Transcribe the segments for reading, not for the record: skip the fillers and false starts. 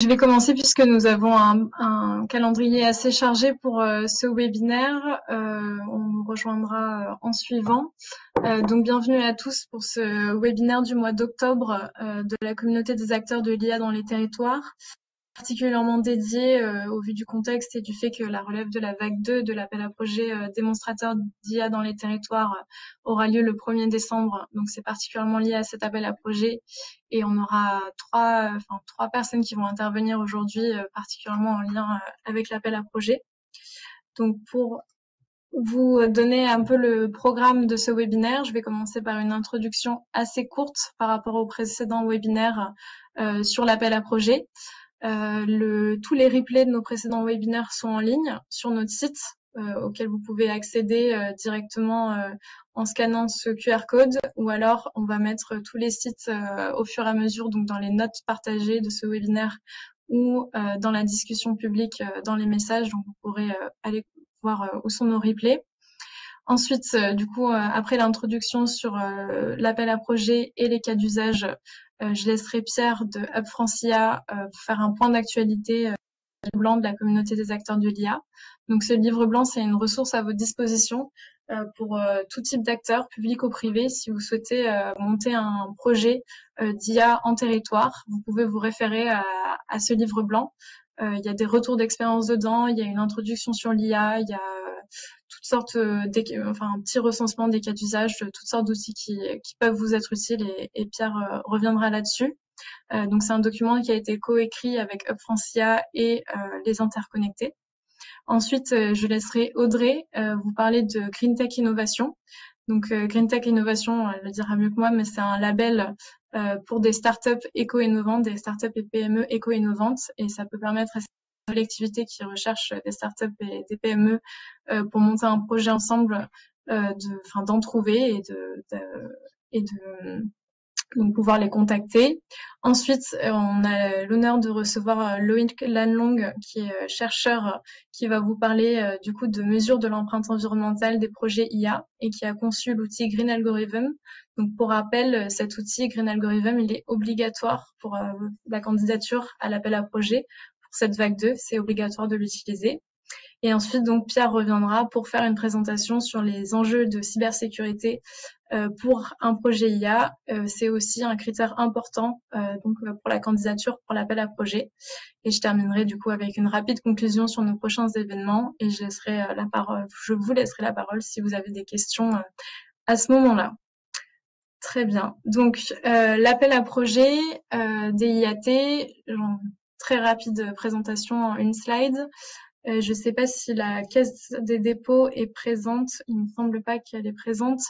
Je vais commencer puisque nous avons un calendrier assez chargé pour ce webinaire. On nous rejoindra en suivant. Donc bienvenue à tous pour ce webinaire du mois d'octobre de la communauté des acteurs de l'IA dans les territoires, particulièrement dédié au vu du contexte et du fait que la relève de la vague 2 de l'appel à projet démonstrateur d'IA dans les territoires aura lieu le 1er décembre. Donc c'est particulièrement lié à cet appel à projet et on aura trois personnes qui vont intervenir aujourd'hui particulièrement en lien avec l'appel à projet. Donc pour vous donner un peu le programme de ce webinaire, je vais commencer par une introduction assez courte par rapport au précédent webinaire sur l'appel à projet. Tous les replays de nos précédents webinaires sont en ligne sur notre site auquel vous pouvez accéder directement en scannant ce QR code, ou alors on va mettre tous les sites au fur et à mesure, donc dans les notes partagées de ce webinaire ou dans la discussion publique dans les messages, donc vous pourrez aller voir où sont nos replays. Ensuite, après l'introduction sur l'appel à projet et les cas d'usage, je laisserai Pierre de Hub France IA pour faire un point d'actualité du blanc de la communauté des acteurs de l'IA. Donc ce livre blanc, c'est une ressource à votre disposition pour tout type d'acteurs, publics ou privés. Si vous souhaitez monter un projet d'IA en territoire, vous pouvez vous référer à ce livre blanc. Il y a des retours d'expérience dedans, il y a une introduction sur l'IA, il y a toutes sortes un petit recensement des cas d'usage, toutes sortes d'outils qui peuvent vous être utiles et Pierre reviendra là-dessus. Donc c'est un document qui a été coécrit avec Hub France IA et les interconnectés. Ensuite, je laisserai Audrey vous parler de Green Tech Innovation. Donc Green Tech Innovation, elle le dira mieux que moi, mais c'est un label pour des startups éco-innovantes, des startups et PME éco-innovantes, et ça peut permettre à ces collectivités qui recherchent des startups et des PME pour monter un projet ensemble, d'en trouver et de donc pouvoir les contacter. Ensuite, on a l'honneur de recevoir Loïc Lanlong, qui est chercheur, qui va vous parler du coup de mesures de l'empreinte environnementale des projets IA et qui a conçu l'outil Green Algorithm. Donc pour rappel, cet outil Green Algorithm, il est obligatoire pour la candidature à l'appel à projet. Pour cette vague 2, c'est obligatoire de l'utiliser. Et ensuite, donc, Pierre reviendra pour faire une présentation sur les enjeux de cybersécurité pour un projet IA. C'est aussi un critère important pour la candidature pour l'appel à projet. Et je terminerai du coup avec une rapide conclusion sur nos prochains événements et je vous laisserai la parole si vous avez des questions à ce moment-là. Très bien. Donc, l'appel à projet DIAT, très rapide présentation en une slide. Je ne sais pas si la Caisse des dépôts est présente. Il ne me semble pas qu'elle est présente.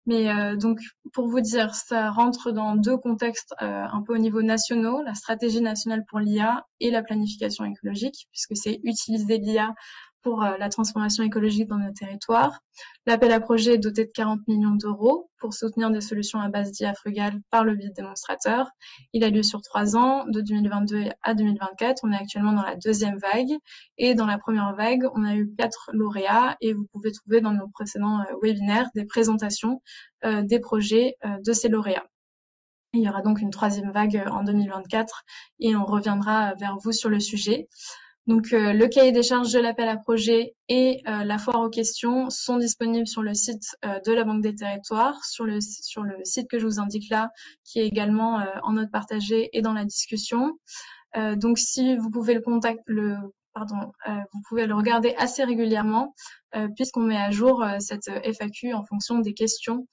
Mais donc, pour vous dire, ça rentre dans deux contextes un peu au niveau national, la stratégie nationale pour l'IA et la planification écologique, puisque c'est utiliser l'IA pour la transformation écologique dans nos territoires. L'appel à projet est doté de 40 millions d'euros pour soutenir des solutions à base d'IA frugale par le biais de démonstrateurs. Il a lieu sur 3 ans, de 2022 à 2024. On est actuellement dans la deuxième vague. Et dans la première vague, on a eu 4 lauréats et vous pouvez trouver dans nos précédents webinaires des présentations des projets de ces lauréats. Il y aura donc une troisième vague en 2024 et on reviendra vers vous sur le sujet. Donc le cahier des charges de l'appel à projet et la foire aux questions sont disponibles sur le site de la Banque des Territoires, sur le site que je vous indique là, qui est également en note partagée et dans la discussion. Donc si vous pouvez vous pouvez le regarder assez régulièrement puisqu'on met à jour cette FAQ en fonction des questions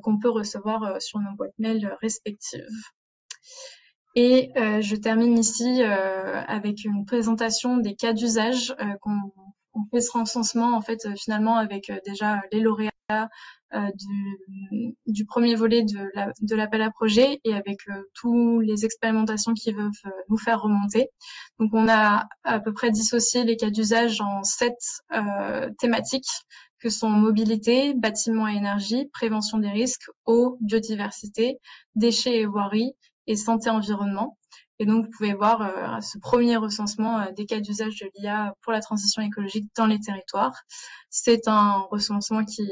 qu'on peut recevoir sur nos boîtes mail respectives. Et je termine ici avec une présentation des cas d'usage qu'on fait ce recensement en fait finalement avec déjà les lauréats du premier volet de l'appel à projet et avec toutes les expérimentations qui peuvent nous faire remonter. Donc on a à peu près dissocié les cas d'usage en 7 thématiques que sont mobilité, bâtiment et énergie, prévention des risques, eau, biodiversité, déchets et voirie, et santé-environnement. Et donc, vous pouvez voir ce premier recensement des cas d'usage de l'IA pour la transition écologique dans les territoires. C'est un recensement qui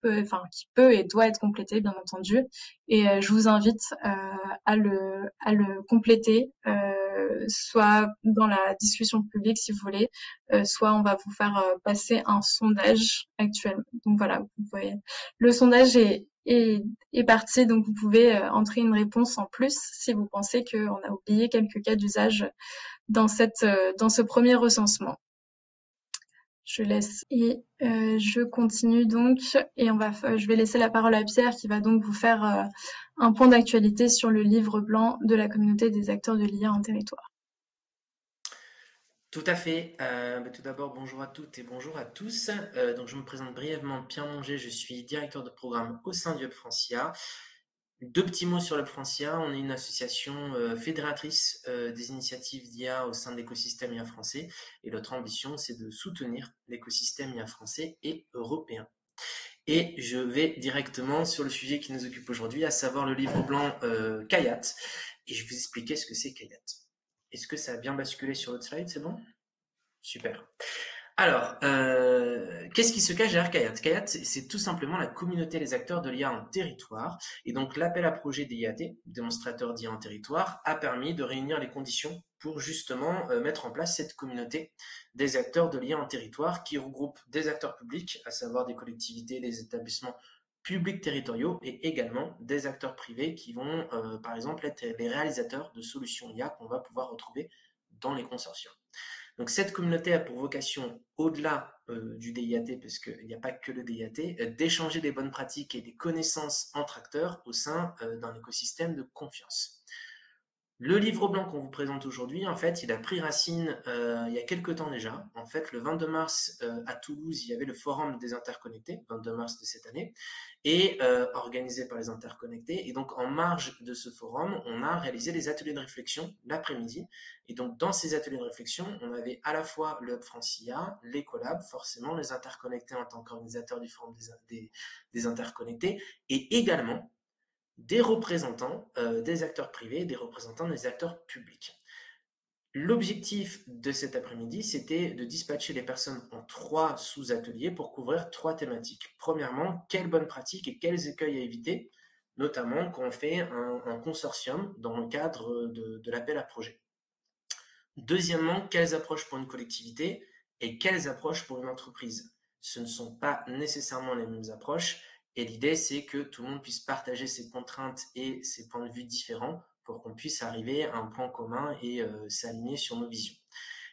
peut et doit être complété, bien entendu. Et je vous invite à le compléter soit dans la discussion publique si vous voulez, soit on va vous faire passer un sondage actuellement. Donc voilà, vous pouvez... le sondage est parti, donc vous pouvez entrer une réponse en plus si vous pensez qu'on a oublié quelques cas d'usage dans ce premier recensement. Je laisse et je continue donc et je vais laisser la parole à Pierre qui va donc vous faire un point d'actualité sur le livre blanc de la communauté des acteurs de l'IA en territoire. Tout à fait. Tout d'abord, bonjour à toutes et bonjour à tous. Donc, je me présente brièvement, Pierre Monger, je suis directeur de programme au sein du Hub Francia. Deux petits mots sur le Hub Francia. On est une association fédératrice des initiatives d'IA au sein de l'écosystème IA français. Et notre ambition, c'est de soutenir l'écosystème IA français et européen. Et je vais directement sur le sujet qui nous occupe aujourd'hui, à savoir le livre blanc Kayat. Et je vais vous expliquer ce que c'est Kayat. Est-ce que ça a bien basculé sur l'autre slide? C'est bon? Super. Alors, qu'est-ce qui se cache derrière Kayat? Kayat, c'est tout simplement la communauté des acteurs de l'IA en territoire. Et donc, l'appel à projet DIAT, démonstrateur d'IA en territoire, a permis de réunir les conditions pour justement mettre en place cette communauté des acteurs de l'IA en territoire qui regroupe des acteurs publics, à savoir des collectivités, des établissements publics territoriaux et également des acteurs privés qui vont, par exemple, être les réalisateurs de solutions IA qu'on va pouvoir retrouver dans les consortiums. Donc cette communauté a pour vocation, au-delà du DIAT, parce qu'il n'y a pas que le DIAT, d'échanger des bonnes pratiques et des connaissances entre acteurs au sein d'un écosystème de confiance. Le livre blanc qu'on vous présente aujourd'hui, en fait, il a pris racine il y a quelques temps déjà. En fait, le 22 mars à Toulouse, il y avait le forum des interconnectés, 22 mars de cette année, et organisé par les interconnectés. Et donc, en marge de ce forum, on a réalisé des ateliers de réflexion l'après-midi. Et donc, dans ces ateliers de réflexion, on avait à la fois le Hub Francia, les collabs, forcément, les interconnectés en tant qu'organisateurs du forum des interconnectés, et également des représentants des acteurs privés, des représentants des acteurs publics. L'objectif de cet après-midi, c'était de dispatcher les personnes en 3 sous-ateliers pour couvrir 3 thématiques. Premièrement, quelles bonnes pratiques et quels écueils à éviter, notamment quand on fait un consortium dans le cadre de l'appel à projet. Deuxièmement, quelles approches pour une collectivité et quelles approches pour une entreprise. Ce ne sont pas nécessairement les mêmes approches. Et l'idée, c'est que tout le monde puisse partager ses contraintes et ses points de vue différents pour qu'on puisse arriver à un point commun et s'aligner sur nos visions.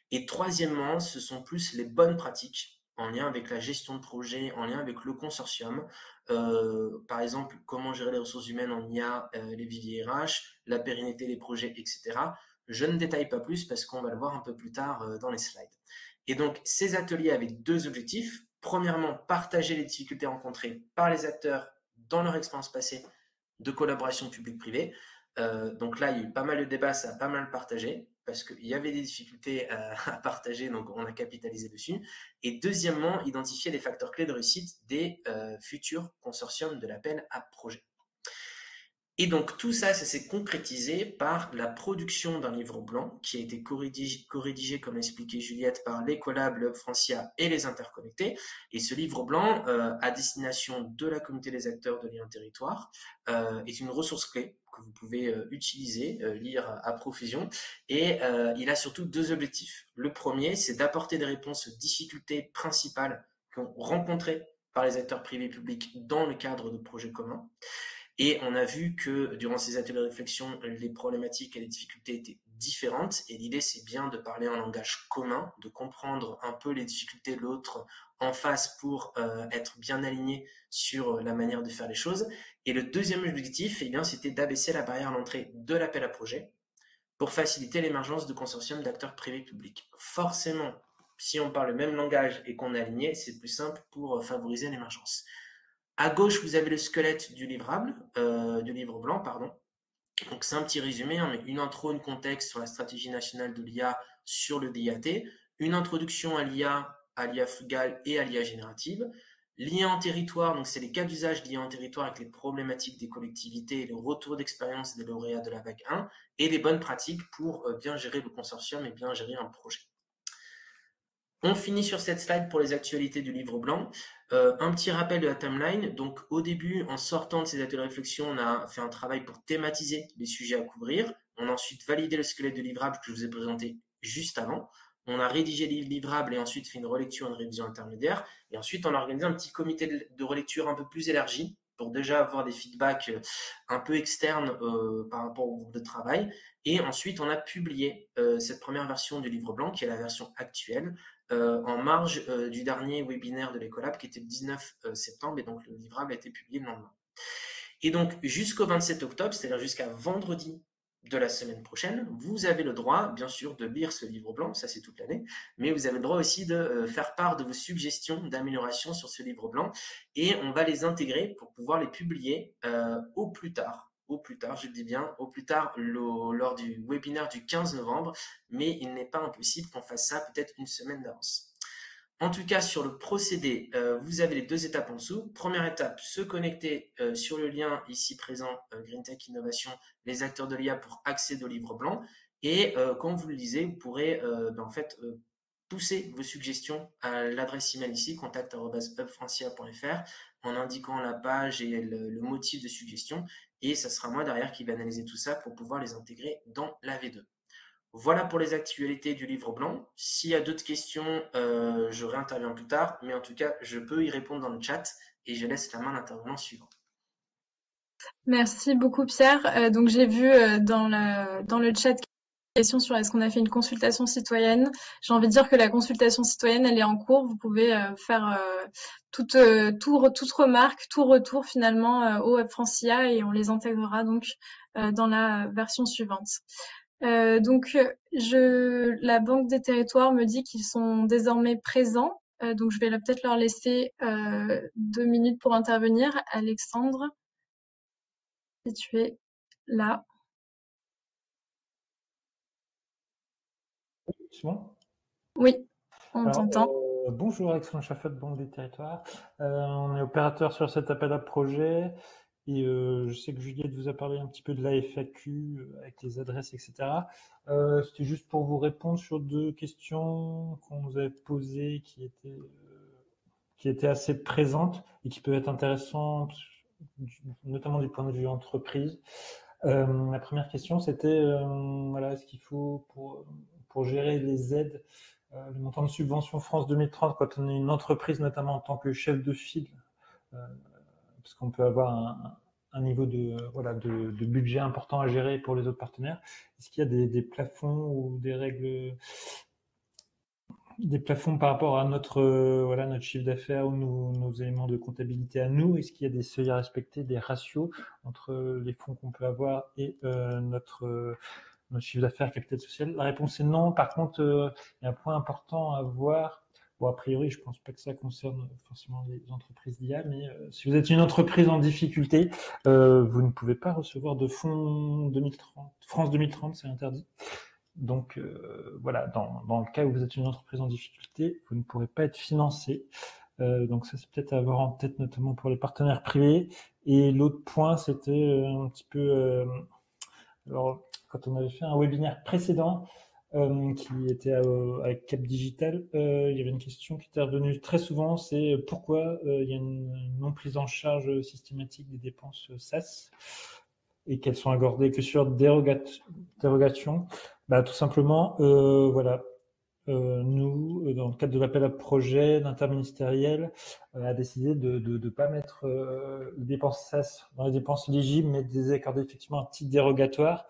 Et troisièmement, ce sont plus les bonnes pratiques en lien avec la gestion de projet, en lien avec le consortium. Par exemple, comment gérer les ressources humaines en IA, les viviers RH, la pérennité des projets, etc. Je ne détaille pas plus parce qu'on va le voir un peu plus tard dans les slides. Et donc, ces ateliers avaient 2 objectifs. Premièrement, partager les difficultés rencontrées par les acteurs dans leur expérience passée de collaboration publique-privée. Donc là, il y a eu pas mal de débats, ça a pas mal partagé, parce qu'il y avait des difficultés à partager, donc on a capitalisé dessus. Et deuxièmement, identifier les facteurs clés de réussite des futurs consortiums de l'appel à projet. Et donc tout ça, ça s'est concrétisé par la production d'un livre blanc qui a été co-rédigé, comme l'expliquait Juliette, par les collabs, le Hub Francia et les interconnectés. Et ce livre blanc, à destination de la communauté des acteurs de l'IA territoire, est une ressource clé que vous pouvez utiliser, lire à profusion. Et il a surtout 2 objectifs. Le premier, c'est d'apporter des réponses aux difficultés principales qu'ont rencontrées par les acteurs privés et publics dans le cadre de projets communs. Et on a vu que durant ces ateliers de réflexion, les problématiques et les difficultés étaient différentes. Et l'idée, c'est bien de parler un langage commun, de comprendre un peu les difficultés de l'autre en face pour être bien aligné sur la manière de faire les choses. Et le deuxième objectif, eh bien, c'était d'abaisser la barrière à l'entrée de l'appel à projet pour faciliter l'émergence de consortiums d'acteurs privés publics. Forcément, si on parle le même langage et qu'on est aligné, c'est plus simple pour favoriser l'émergence. À gauche, vous avez le squelette du livre blanc, pardon. Donc c'est un petit résumé, hein, mais une intro, une contexte sur la stratégie nationale de l'IA sur le DIAT, une introduction à l'IA frugale et à l'IA générative. L'IA en territoire, donc c'est les cas d'usage d'IA en territoire avec les problématiques des collectivités et le retour d'expérience des lauréats de la vague 1, et les bonnes pratiques pour bien gérer le consortium et bien gérer un projet. On finit sur cette slide pour les actualités du livre blanc. Un petit rappel de la timeline. Donc, au début, en sortant de ces ateliers de réflexion, on a fait un travail pour thématiser les sujets à couvrir. On a ensuite validé le squelette de livrable que je vous ai présenté juste avant. On a rédigé les livrables et ensuite fait une relecture, une révision intermédiaire. Et ensuite, on a organisé un petit comité de relecture un peu plus élargi pour déjà avoir des feedbacks un peu externes par rapport au groupe de travail. Et ensuite, on a publié cette première version du livre blanc, qui est la version actuelle, en marge du dernier webinaire de l'Ecolab, qui était le 19 septembre, et donc le livrable a été publié le lendemain. Et donc, jusqu'au 27 octobre, c'est-à-dire jusqu'à vendredi de la semaine prochaine, vous avez le droit, bien sûr, de lire ce livre blanc, ça c'est toute l'année, mais vous avez le droit aussi de faire part de vos suggestions d'amélioration sur ce livre blanc, et on va les intégrer pour pouvoir les publier au plus tard, je le dis bien, au plus tard lors du webinaire du 15 novembre, mais il n'est pas impossible qu'on fasse ça peut-être une semaine d'avance. En tout cas, sur le procédé, vous avez les 2 étapes en dessous. Première étape, se connecter sur le lien ici présent, GreenTech Innovation, les acteurs de l'IA pour accéder au livre blanc. Et quand vous le lisez, vous pourrez en fait pousser vos suggestions à l'adresse email ici, contact@hubfrancia.fr, en indiquant la page et le motif de suggestion. Et ça sera moi derrière qui vais analyser tout ça pour pouvoir les intégrer dans la V2. Voilà pour les actualités du livre blanc. S'il y a d'autres questions, je réinterviens plus tard, mais en tout cas, je peux y répondre dans le chat et je laisse la main à l'intervenant suivant. Merci beaucoup Pierre. Donc j'ai vu dans le chat question sur est-ce qu'on a fait une consultation citoyenne. J'ai envie de dire que la consultation citoyenne, elle est en cours. Vous pouvez faire toute remarque, tout retour finalement au Web Francia et on les intégrera donc dans la version suivante. Donc la Banque des territoires me dit qu'ils sont désormais présents. Donc je vais peut-être leur laisser 2 minutes pour intervenir. Alexandre, si tu es là. C'est bon? Oui, on t'entend. Bonjour, Alexandre Chaffet, Banque des Territoires. On est opérateur sur cet appel à projet et je sais que Juliette vous a parlé un petit peu de la FAQ avec les adresses, etc. C'était juste pour vous répondre sur 2 questions qu'on nous avait posées qui étaient assez présentes et qui peuvent être intéressantes, notamment du point de vue entreprise. La première question, c'était voilà, est-ce qu'il faut pour gérer les aides, le montant de subvention France 2030 quand on est une entreprise, notamment en tant que chef de file, parce qu'on peut avoir un niveau de budget important à gérer pour les autres partenaires. Est-ce qu'il y a des plafonds ou des règles, des plafonds par rapport à notre chiffre d'affaires ou nos éléments de comptabilité à nous? Est-ce qu'il y a des seuils à respecter, des ratios entre les fonds qu'on peut avoir et notre chiffre d'affaires, capital social? La réponse est non. Par contre, il y a un point important à voir. Bon, a priori, je pense pas que ça concerne forcément les entreprises d'IA, mais si vous êtes une entreprise en difficulté, vous ne pouvez pas recevoir de fonds 2030. France 2030, c'est interdit. Donc voilà, dans le cas où vous êtes une entreprise en difficulté, vous ne pourrez pas être financé. Donc ça, c'est peut-être à avoir en tête, notamment pour les partenaires privés. Et l'autre point, c'était un petit peu... alors, quand on avait fait un webinaire précédent, qui était avec Cap Digital, il y avait une question qui était revenue très souvent, c'est pourquoi il y a une non prise en charge systématique des dépenses SaaS et qu'elles sont accordées que sur dérogation. Bah, tout simplement, voilà. Nous, dans le cadre de l'appel à projet d'interministériel, a décidé de pas mettre les dépenses SaaS dans les dépenses éligibles, mais de les accorder effectivement un titre dérogatoire,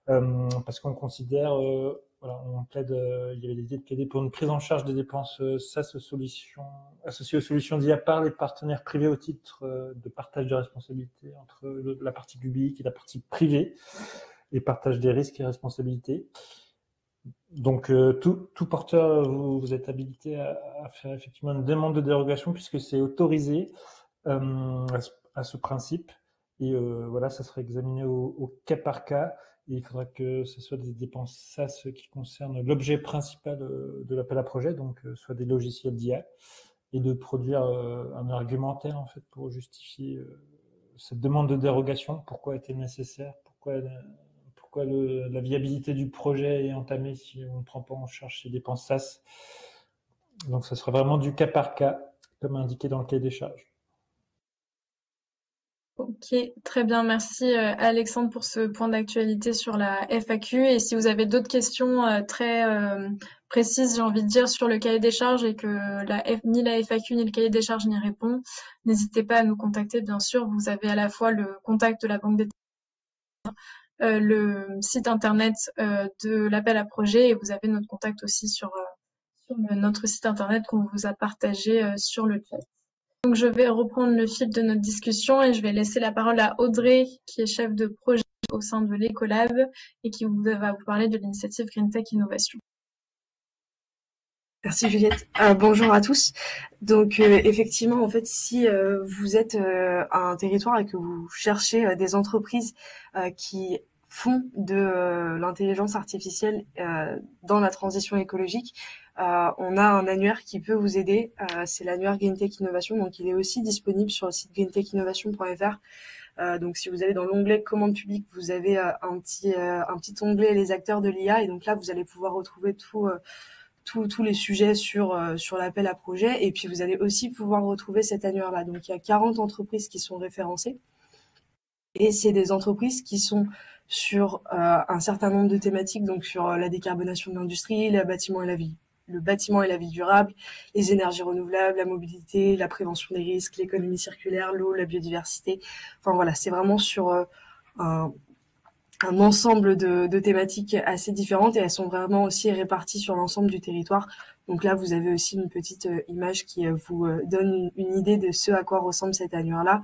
parce qu'on considère, voilà, on plaide, il y avait l'idée de plaider pour une prise en charge des dépenses SaaS associées aux solutions d'IA par les partenaires privés au titre de partage de responsabilités entre la partie publique et la partie privée, et partage des risques et responsabilités. Donc, tout porteur, vous êtes habilité à faire effectivement une demande de dérogation puisque c'est autorisé à ce principe. Et voilà, ça sera examiné au cas par cas. Et il faudra que ce soit des dépenses SaaS qui concernent l'objet principal de l'appel à projet, donc soit des logiciels d'IA, et de produire un argumentaire en fait pour justifier cette demande de dérogation. Pourquoi est-elle nécessaire? Pourquoi la viabilité du projet est entamée si on ne prend pas en charge ces dépenses SaaS. Donc, ça sera vraiment du cas par cas, comme indiqué dans le cahier des charges. Ok, très bien. Merci Alexandre pour ce point d'actualité sur la FAQ. Et si vous avez d'autres questions très précises, j'ai envie de dire, sur le cahier des charges et que ni la FAQ ni le cahier des charges n'y répond, n'hésitez pas à nous contacter, bien sûr. Vous avez à la fois le contact de la Banque des le site internet de l'appel à projet et vous avez notre contact aussi sur notre site internet qu'on vous a partagé sur le chat. Donc, je vais reprendre le fil de notre discussion et je vais laisser la parole à Audrey, qui est chef de projet au sein de l'Ecolab et qui va vous parler de l'initiative Green Tech Innovation. Merci Juliette. Bonjour à tous. Donc effectivement, en fait, si vous êtes à un territoire et que vous cherchez des entreprises qui font de l'intelligence artificielle dans la transition écologique, on a un annuaire qui peut vous aider. C'est l'annuaire Green Tech Innovation. Donc il est aussi disponible sur le site greentechinnovation.fr. Donc si vous allez dans l'onglet commandes publiques, vous avez un petit onglet les acteurs de l'IA et donc là vous allez pouvoir retrouver tous les sujets sur l'appel à projet et puis vous allez aussi pouvoir retrouver cet annuaire-là. Donc il y a 40 entreprises qui sont référencées et c'est des entreprises qui sont sur un certain nombre de thématiques, donc sur la décarbonation de l'industrie, le bâtiment et la vie durable, les énergies renouvelables, la mobilité, la prévention des risques, l'économie circulaire, l'eau, la biodiversité. Enfin voilà, c'est vraiment sur un ensemble de thématiques assez différentes et elles sont vraiment aussi réparties sur l'ensemble du territoire. Donc là, vous avez aussi une petite image qui vous donne une idée de ce à quoi ressemble cet annuaire-là.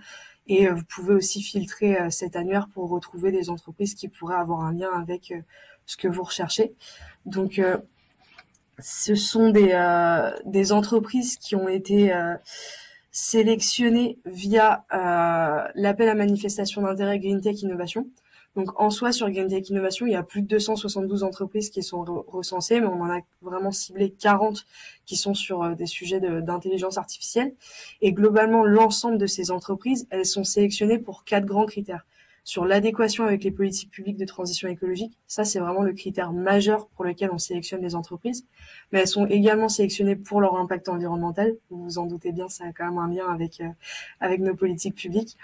Et vous pouvez aussi filtrer cet annuaire pour retrouver des entreprises qui pourraient avoir un lien avec ce que vous recherchez. Donc, ce sont des entreprises qui ont été sélectionnées via l'appel à manifestation d'intérêt Green Tech Innovation. Donc, en soi, sur Green Tech Innovation, il y a plus de 272 entreprises qui sont recensées, mais on en a vraiment ciblé 40 qui sont sur des sujets d'intelligence artificielle. Et globalement, l'ensemble de ces entreprises, elles sont sélectionnées pour 4 grands critères. Sur l'adéquation avec les politiques publiques de transition écologique, ça, c'est vraiment le critère majeur pour lequel on sélectionne les entreprises. Mais elles sont également sélectionnées pour leur impact environnemental. Vous vous en doutez bien, ça a quand même un lien avec nos politiques publiques.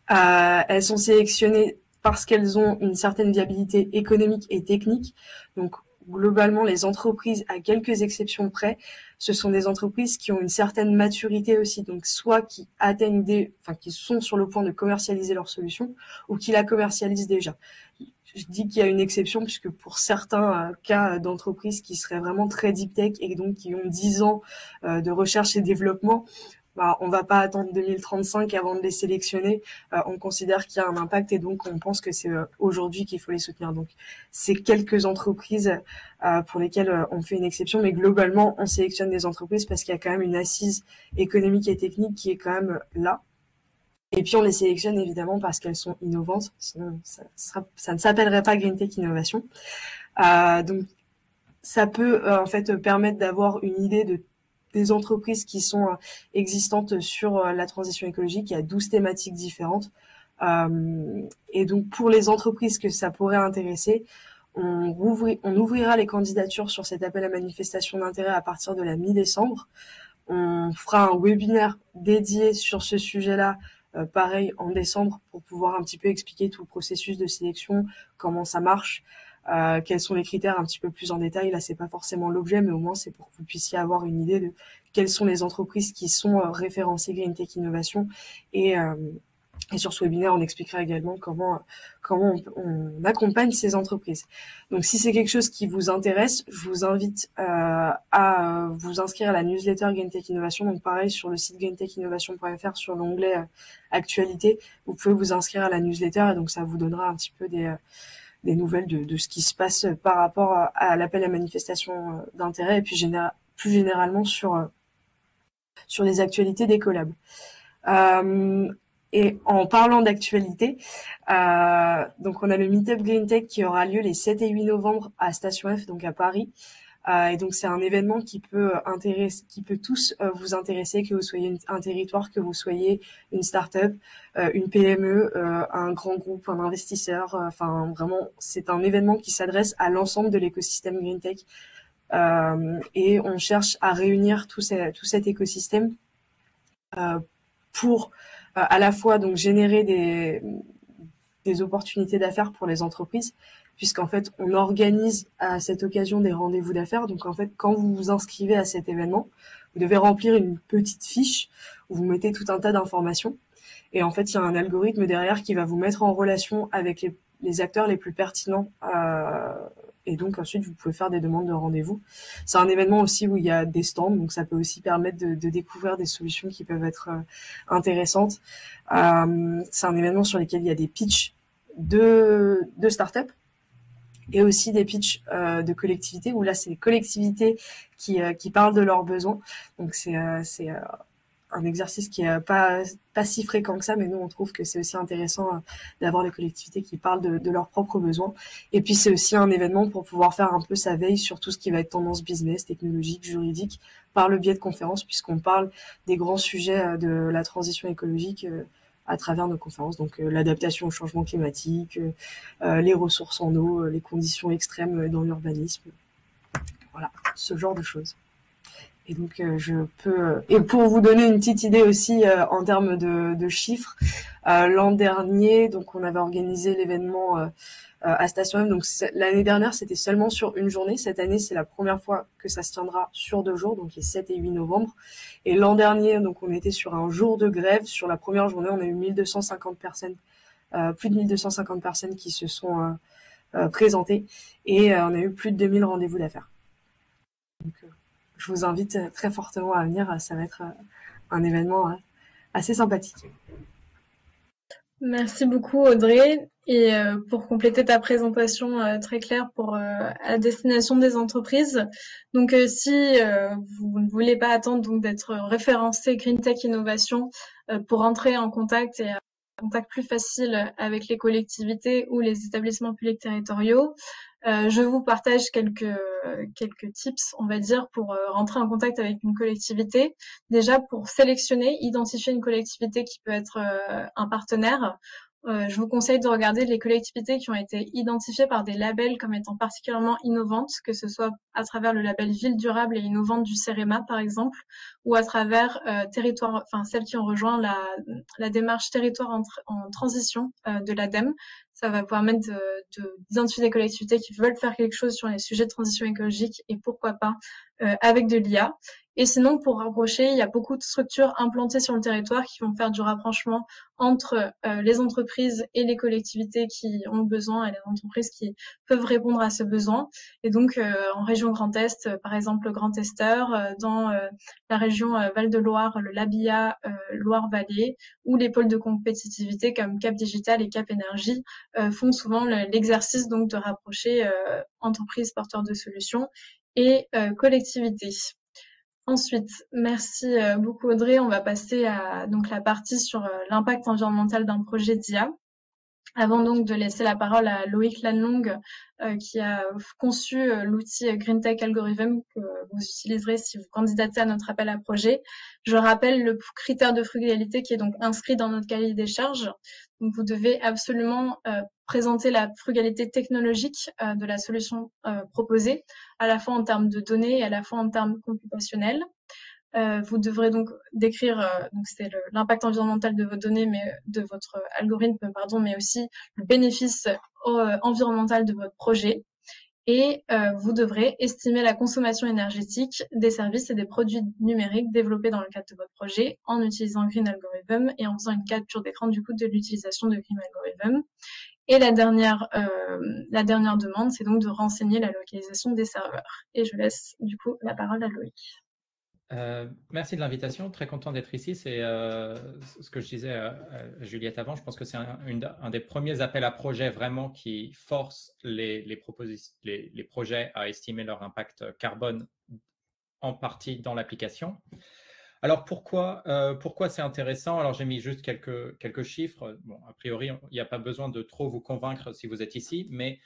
Elles sont sélectionnées parce qu'elles ont une certaine viabilité économique et technique. Donc, globalement, les entreprises, à quelques exceptions près, ce sont des entreprises qui ont une certaine maturité aussi. Donc, soit qui qui sont sur le point de commercialiser leur solution ou qui la commercialisent déjà. Je dis qu'il y a une exception puisque pour certains cas d'entreprises qui seraient vraiment très deep tech et donc qui ont 10 ans de recherche et développement, on va pas attendre 2035 avant de les sélectionner. On considère qu'il y a un impact et donc on pense que c'est aujourd'hui qu'il faut les soutenir. Donc c'est quelques entreprises pour lesquelles on fait une exception, mais globalement on sélectionne des entreprises parce qu'il y a quand même une assise économique et technique qui est quand même là. Et puis on les sélectionne évidemment parce qu'elles sont innovantes, sinon ça ne s'appellerait pas Green Tech Innovation. Donc ça peut en fait permettre d'avoir une idée des entreprises qui sont existantes sur la transition écologique. Il y a 12 thématiques différentes. Et donc, pour les entreprises que ça pourrait intéresser, on ouvrira les candidatures sur cet appel à manifestation d'intérêt à partir de la mi-décembre. On fera un webinaire dédié sur ce sujet-là, pareil, en décembre, pour pouvoir un petit peu expliquer tout le processus de sélection, comment ça marche, quels sont les critères un petit peu plus en détail. Là, c'est pas forcément l'objet, mais au moins c'est pour que vous puissiez avoir une idée de quelles sont les entreprises qui sont référencées Green Tech Innovation. Et sur ce webinaire, on expliquera également comment on accompagne ces entreprises. Donc, si c'est quelque chose qui vous intéresse, je vous invite à vous inscrire à la newsletter Green Tech Innovation. Donc, pareil, sur le site greentechinnovation.fr, sur l'onglet Actualité, vous pouvez vous inscrire à la newsletter et donc ça vous donnera un petit peu des nouvelles de ce qui se passe par rapport à l'appel à manifestation d'intérêt et puis plus généralement sur les actualités d'Ecolab. Et en parlant d'actualité, donc on a le Meetup Green Tech qui aura lieu les 7 et 8 novembre à Station F, donc à Paris. Et donc c'est un événement qui peut tous vous intéresser, que vous soyez un territoire, que vous soyez une start-up, une PME, un grand groupe, un investisseur. Enfin vraiment, c'est un événement qui s'adresse à l'ensemble de l'écosystème Green Tech. Et on cherche à réunir tout cet écosystème pour à la fois donc générer des opportunités d'affaires pour les entreprises, puisqu'en fait, on organise à cette occasion des rendez-vous d'affaires. Donc, en fait, quand vous vous inscrivez à cet événement, vous devez remplir une petite fiche où vous mettez tout un tas d'informations. Et en fait, il y a un algorithme derrière qui va vous mettre en relation avec les acteurs les plus pertinents. Et donc, ensuite, vous pouvez faire des demandes de rendez-vous. C'est un événement aussi où il y a des stands, donc ça peut aussi permettre de découvrir des solutions qui peuvent être intéressantes. C'est un événement sur lequel il y a des pitchs de start-up et aussi des pitchs de collectivités où là c'est les collectivités qui parlent de leurs besoins. Donc c'est un exercice qui est pas si fréquent que ça, mais nous on trouve que c'est aussi intéressant d'avoir les collectivités qui parlent de leurs propres besoins. Et puis c'est aussi un événement pour pouvoir faire un peu sa veille sur tout ce qui va être tendance business, technologique, juridique, par le biais de conférences, puisqu'on parle des grands sujets de la transition écologique à travers nos conférences, donc l'adaptation au changement climatique, les ressources en eau, les conditions extrêmes dans l'urbanisme, voilà, ce genre de choses. Et donc et pour vous donner une petite idée aussi en termes de chiffres, l'an dernier, donc on avait organisé l'événement à Station M. Donc l'année dernière, c'était seulement sur une journée. Cette année, c'est la première fois que ça se tiendra sur 2 jours, donc les 7 et 8 novembre. Et l'an dernier, donc on était sur un jour de grève. Sur la première journée, on a eu 1250 personnes, plus de 1250 personnes qui se sont présentées, et on a eu plus de 2000 rendez-vous d'affaires. Donc, je vous invite très fortement à venir. Ça va être un événement assez sympathique. Merci beaucoup Audrey. Et pour compléter ta présentation très claire pour à destination des entreprises, donc si vous ne voulez pas attendre donc d'être référencé Green Tech Innovation pour entrer en contact et un contact plus facile avec les collectivités ou les établissements publics territoriaux, je vous partage quelques tips, on va dire, pour rentrer en contact avec une collectivité. Déjà, pour sélectionner, identifier une collectivité qui peut être un partenaire. Je vous conseille de regarder les collectivités qui ont été identifiées par des labels comme étant particulièrement innovantes, que ce soit à travers le label Ville durable et innovante du CEREMA, par exemple, ou à travers territoire, enfin celles qui ont rejoint la démarche territoire en transition de l'ADEME. Ça va permettre d'identifier des collectivités qui veulent faire quelque chose sur les sujets de transition écologique et pourquoi pas avec de l'IA. Et sinon, pour rapprocher, il y a beaucoup de structures implantées sur le territoire qui vont faire du rapprochement entre les entreprises et les collectivités qui ont besoin et les entreprises qui peuvent répondre à ce besoin. Et donc, en région Grand Est, par exemple, le Grand Esteur, dans la région Val-de-Loire, le Labia, Loire-Vallée, ou les pôles de compétitivité comme Cap Digital et Cap Énergie font souvent l'exercice donc de rapprocher entreprises porteurs de solutions et collectivités. Ensuite, merci beaucoup Audrey. On va passer à donc la partie sur l'impact environnemental d'un projet d'IA. Avant donc de laisser la parole à Loïc Lannelongue, qui a conçu l'outil GreenTech Algorithm que vous utiliserez si vous candidatez à notre appel à projet. Je rappelle le critère de frugalité qui est donc inscrit dans notre cahier des charges. Donc vous devez absolument présenter la frugalité technologique de la solution proposée, à la fois en termes de données et à la fois en termes computationnels. Vous devrez donc décrire donc c'est l'impact environnemental de vos données, mais de votre algorithme, pardon, mais aussi le bénéfice environnemental de votre projet. Et vous devrez estimer la consommation énergétique des services et des produits numériques développés dans le cadre de votre projet en utilisant Green Algorithm et en faisant une capture d'écran du coup de l'utilisation de Green Algorithm. Et la dernière demande, c'est donc de renseigner la localisation des serveurs. Et je laisse du coup la parole à Loïc. Merci de l'invitation, très content d'être ici. C'est ce que je disais à Juliette avant. Je pense que c'est un des premiers appels à projets vraiment qui force les projets à estimer leur impact carbone en partie dans l'application. Alors pourquoi c'est intéressant? Alors j'ai mis juste quelques chiffres. Bon, a priori, il n'y a pas besoin de trop vous convaincre si vous êtes ici, mais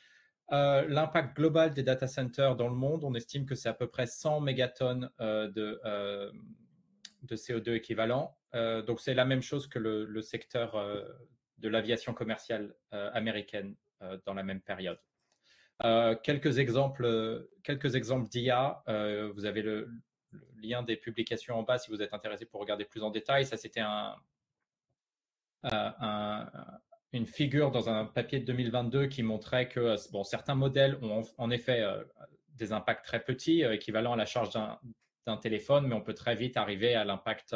l'impact global des data centers dans le monde, on estime que c'est à peu près 100 mégatonnes de CO2 équivalent. Donc, c'est la même chose que le secteur de l'aviation commerciale américaine dans la même période. Quelques exemples d'IA. Vous avez le le lien des publications en bas si vous êtes intéressé pour regarder plus en détail. Ça, c'était une figure dans un papier de 2022 qui montrait que bon, certains modèles ont en effet des impacts très petits, équivalents à la charge d'un téléphone, mais on peut très vite arriver à l'impact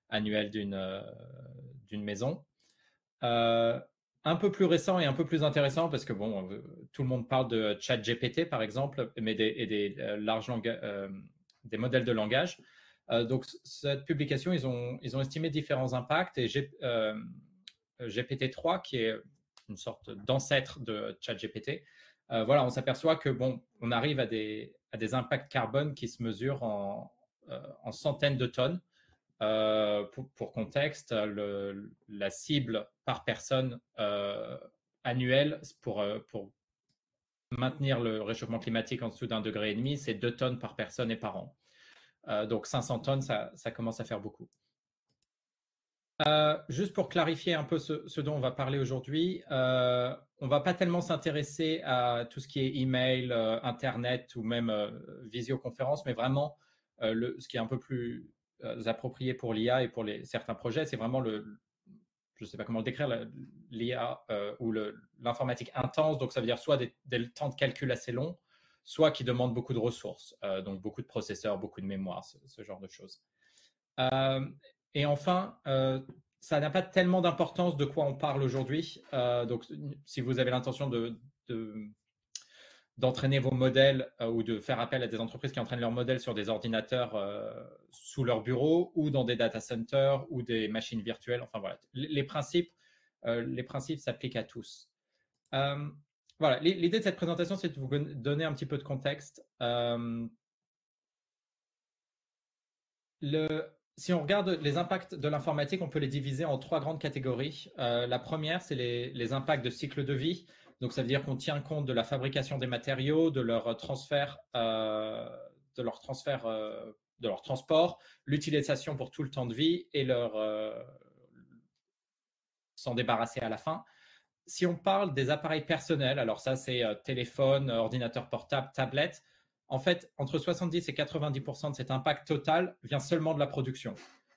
annuel d'une maison. Un peu plus récent et un peu plus intéressant, parce que bon, tout le monde parle de ChatGPT par exemple, mais des modèles de langage. Donc cette publication, ils ont estimé différents impacts, et GPT-3, qui est une sorte d'ancêtre de ChatGPT, voilà, on s'aperçoit que bon, on arrive à des impacts carbone qui se mesurent en centaines de tonnes. Pour contexte, la cible par personne annuelle pour maintenir le réchauffement climatique en dessous d'1,5 degré, c'est 2 tonnes par personne et par an. Donc 500 tonnes, ça commence à faire beaucoup. Juste pour clarifier un peu ce dont on va parler aujourd'hui, on ne va pas tellement s'intéresser à tout ce qui est email, Internet ou même visioconférence, mais vraiment ce qui est un peu plus approprié pour l'IA et pour certains projets, c'est vraiment je ne sais pas comment le décrire, l'IA ou l'informatique intense. Donc ça veut dire soit des temps de calcul assez longs, soit qui demandent beaucoup de ressources, donc beaucoup de processeurs, beaucoup de mémoire, ce genre de choses. Et enfin, ça n'a pas tellement d'importance de quoi on parle aujourd'hui. Donc, si vous avez l'intention d'entraîner vos modèles ou de faire appel à des entreprises qui entraînent leurs modèles sur des ordinateurs sous leur bureau ou dans des data centers ou des machines virtuelles, enfin voilà, les principes s'appliquent à tous. Voilà, l'idée de cette présentation, c'est de vous donner un petit peu de contexte. Si on regarde les impacts de l'informatique, on peut les diviser en 3 grandes catégories. La première, c'est les impacts de cycle de vie. Donc, ça veut dire qu'on tient compte de la fabrication des matériaux, de leur transfert, de leur transport, l'utilisation pour tout le temps de vie et s'en débarrasser à la fin. Si on parle des appareils personnels, alors ça, c'est téléphone, ordinateur portable, tablette. En fait, entre 70 et 90% de cet impact total vient seulement de la production.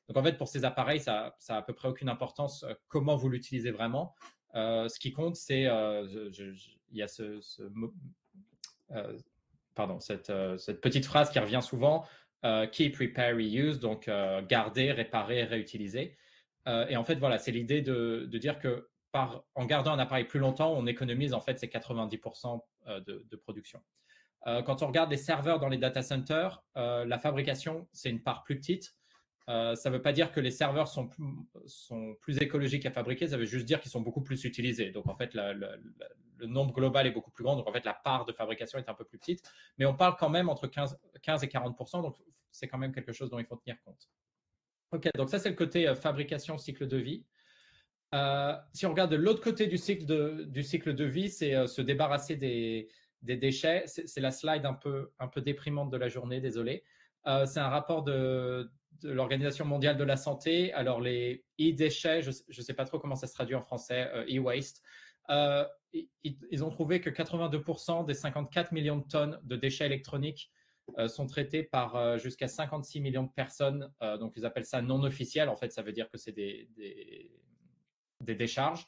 Donc, en fait, pour ces appareils, ça a à peu près aucune importance comment vous l'utilisez vraiment. Ce qui compte, c'est il y a cette petite phrase qui revient souvent, keep, repair, reuse, donc garder, réparer, réutiliser. Et en fait, voilà, c'est l'idée de dire que en gardant un appareil plus longtemps, on économise en fait ces 90% de production. Quand on regarde les serveurs dans les data centers, la fabrication, c'est une part plus petite. Ça ne veut pas dire que les serveurs sont plus écologiques à fabriquer, ça veut juste dire qu'ils sont beaucoup plus utilisés. Donc, en fait, le nombre global est beaucoup plus grand. Donc, en fait, la part de fabrication est un peu plus petite. Mais on parle quand même entre 15 et 40%. Donc, c'est quand même quelque chose dont il faut tenir compte. OK, donc ça, c'est le côté fabrication, cycle de vie. Si on regarde de l'autre côté du cycle de vie, c'est se débarrasser des déchets. C'est la slide un peu déprimante de la journée, désolé. C'est un rapport de l'Organisation mondiale de la santé. Alors, les e-déchets, je ne sais pas trop comment ça se traduit en français, e-waste. Ils ont trouvé que 82% des 54 millions de tonnes de déchets électroniques sont traités par jusqu'à 56 millions de personnes. Donc, ils appellent ça non officiel. En fait, ça veut dire que c'est des décharges.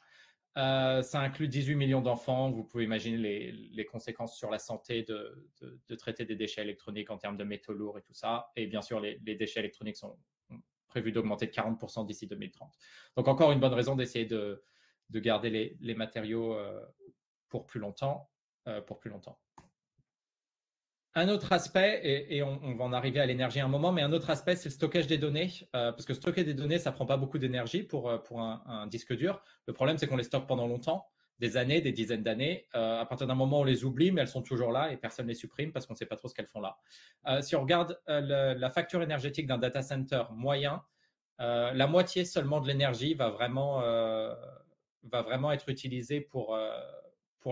Ça inclut 18 millions d'enfants. Vous pouvez imaginer les conséquences sur la santé de traiter des déchets électroniques en termes de métaux lourds et tout ça. Et bien sûr, les déchets électroniques sont prévus d'augmenter de 40% d'ici 2030. Donc, encore une bonne raison d'essayer de garder les matériaux pour plus longtemps. Un autre aspect, et on va en arriver à l'énergie à un moment, mais un autre aspect, c'est le stockage des données, parce que stocker des données, ça prend pas beaucoup d'énergie pour un disque dur. Le problème, c'est qu'on les stocke pendant longtemps, des années, des dizaines d'années. À partir d'un moment, on les oublie, mais elles sont toujours là et personne ne les supprime parce qu'on ne sait pas trop ce qu'elles font là. Si on regarde la facture énergétique d'un data center moyen, la moitié seulement de l'énergie va vraiment être utilisée pour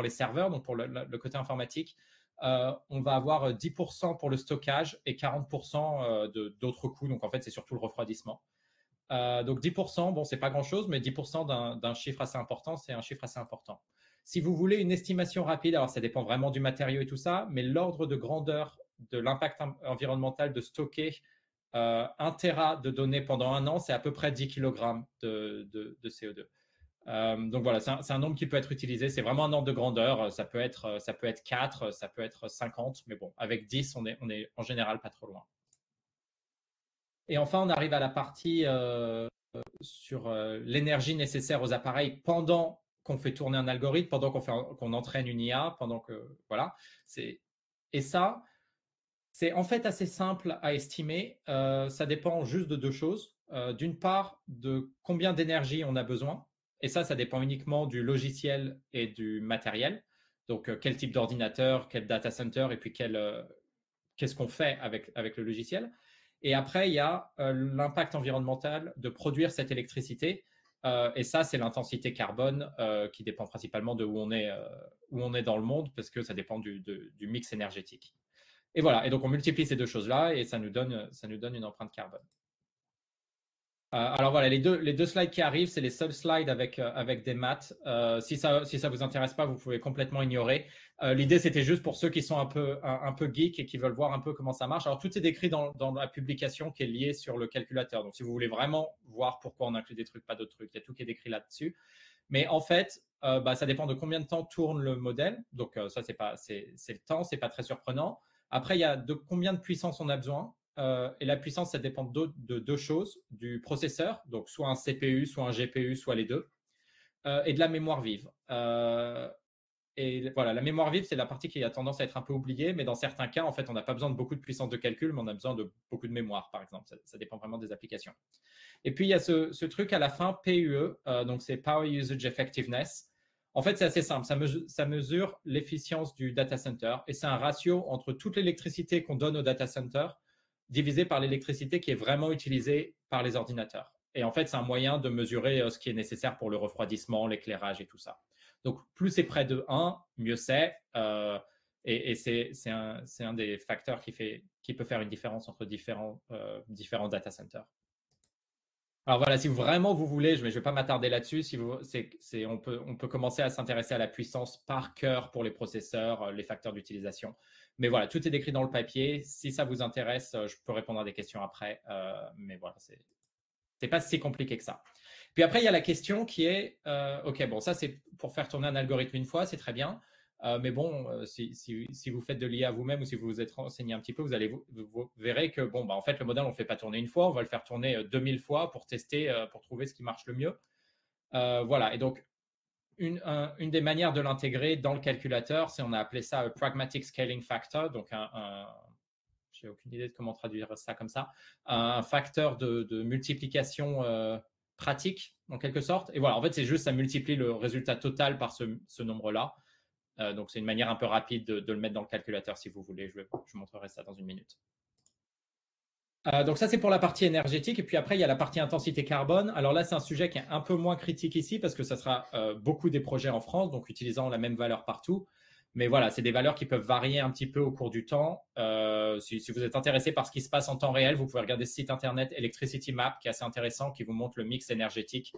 les serveurs, donc pour le côté informatique. On va avoir 10% pour le stockage et 40% d'autres coûts. Donc, en fait, c'est surtout le refroidissement. Donc, 10%, bon, c'est pas grand-chose, mais 10% d'un chiffre assez important, c'est un chiffre assez important. Si vous voulez une estimation rapide, alors ça dépend vraiment du matériau et tout ça, mais l'ordre de grandeur de l'impact environnemental de stocker 1 Tera de données pendant un an, c'est à peu près 10 kg de CO2. Donc voilà, c'est un nombre qui peut être utilisé. C'est vraiment un ordre de grandeur. Ça peut être 4, ça peut être 50, mais bon, avec 10, on est en général pas trop loin. Et enfin, on arrive à la partie sur l'énergie nécessaire aux appareils pendant qu'on fait tourner un algorithme, pendant qu'on entraîne une IA, pendant que voilà. Et ça, c'est en fait assez simple à estimer. Ça dépend juste de deux choses. D'une part, de combien d'énergie on a besoin. Et ça dépend uniquement du logiciel et du matériel. Donc, quel type d'ordinateur, quel data center, et puis qu'est-ce qu'on fait avec le logiciel. Et après, il y a l'impact environnemental de produire cette électricité. Et ça, c'est l'intensité carbone qui dépend principalement de où on est dans le monde, parce que ça dépend du mix énergétique. Et voilà, et donc on multiplie ces deux choses-là et ça nous donne une empreinte carbone. Alors voilà, les deux slides qui arrivent, c'est les seuls slides avec des maths. Si ça vous intéresse pas, vous pouvez complètement ignorer. L'idée, c'était juste pour ceux qui sont un peu geeks et qui veulent voir un peu comment ça marche. Alors tout est décrit dans la publication qui est liée sur le calculateur. Donc si vous voulez vraiment voir pourquoi on inclut des trucs, pas d'autres trucs, il y a tout qui est décrit là-dessus. Mais en fait, ça dépend de combien de temps tourne le modèle. Donc ça, c'est le temps, c'est pas très surprenant. Après, il y a de combien de puissance on a besoin. Et la puissance, ça dépend de deux choses, du processeur, donc soit un CPU, soit un GPU, soit les deux, et de la mémoire vive. Et voilà, la mémoire vive, c'est la partie qui a tendance à être un peu oubliée, mais dans certains cas, en fait, on n'a pas besoin de beaucoup de puissance de calcul, mais on a besoin de beaucoup de mémoire, par exemple. Ça dépend vraiment des applications. Et puis, il y a ce truc à la fin, PUE, donc c'est Power Usage Effectiveness. En fait, c'est assez simple. Ça mesure l'efficience du data center, et c'est un ratio entre toute l'électricité qu'on donne au data center divisé par l'électricité qui est vraiment utilisée par les ordinateurs. Et en fait, c'est un moyen de mesurer ce qui est nécessaire pour le refroidissement, l'éclairage et tout ça. Donc, plus c'est près de 1, mieux c'est. Et c'est un des facteurs qui peut faire une différence entre différents data centers. Alors voilà, si vraiment vous voulez, je ne vais pas m'attarder là-dessus, on peut commencer à s'intéresser à la puissance par cœur pour les processeurs, les facteurs d'utilisation. Mais voilà, tout est décrit dans le papier. Si ça vous intéresse, je peux répondre à des questions après. Mais voilà, c'est pas si compliqué que ça. Puis après, il y a la question qui est, OK, bon, ça c'est pour faire tourner un algorithme une fois, c'est très bien. Mais bon, si vous faites de l'IA vous-même ou si vous vous êtes renseigné un petit peu, vous verrez que bon, en fait, le modèle, on ne le fait pas tourner une fois, on va le faire tourner 2000 fois pour tester, pour trouver ce qui marche le mieux. Voilà, et donc, une des manières de l'intégrer dans le calculateur, on a appelé ça Pragmatic Scaling Factor, donc je n'ai aucune idée de comment traduire ça comme ça, un facteur de multiplication pratique, en quelque sorte. Et voilà, en fait, c'est juste, ça multiplie le résultat total par ce nombre-là. Donc, c'est une manière un peu rapide de le mettre dans le calculateur si vous voulez. Je vous montrerai ça dans une minute. Donc, ça, c'est pour la partie énergétique. Et puis après, il y a la partie intensité carbone. Alors là, c'est un sujet qui est un peu moins critique ici parce que ça sera beaucoup des projets en France, donc utilisant la même valeur partout. Mais voilà, c'est des valeurs qui peuvent varier un petit peu au cours du temps. Si vous êtes intéressé par ce qui se passe en temps réel, vous pouvez regarder ce site internet Electricity Map qui est assez intéressant, qui vous montre le mix énergétique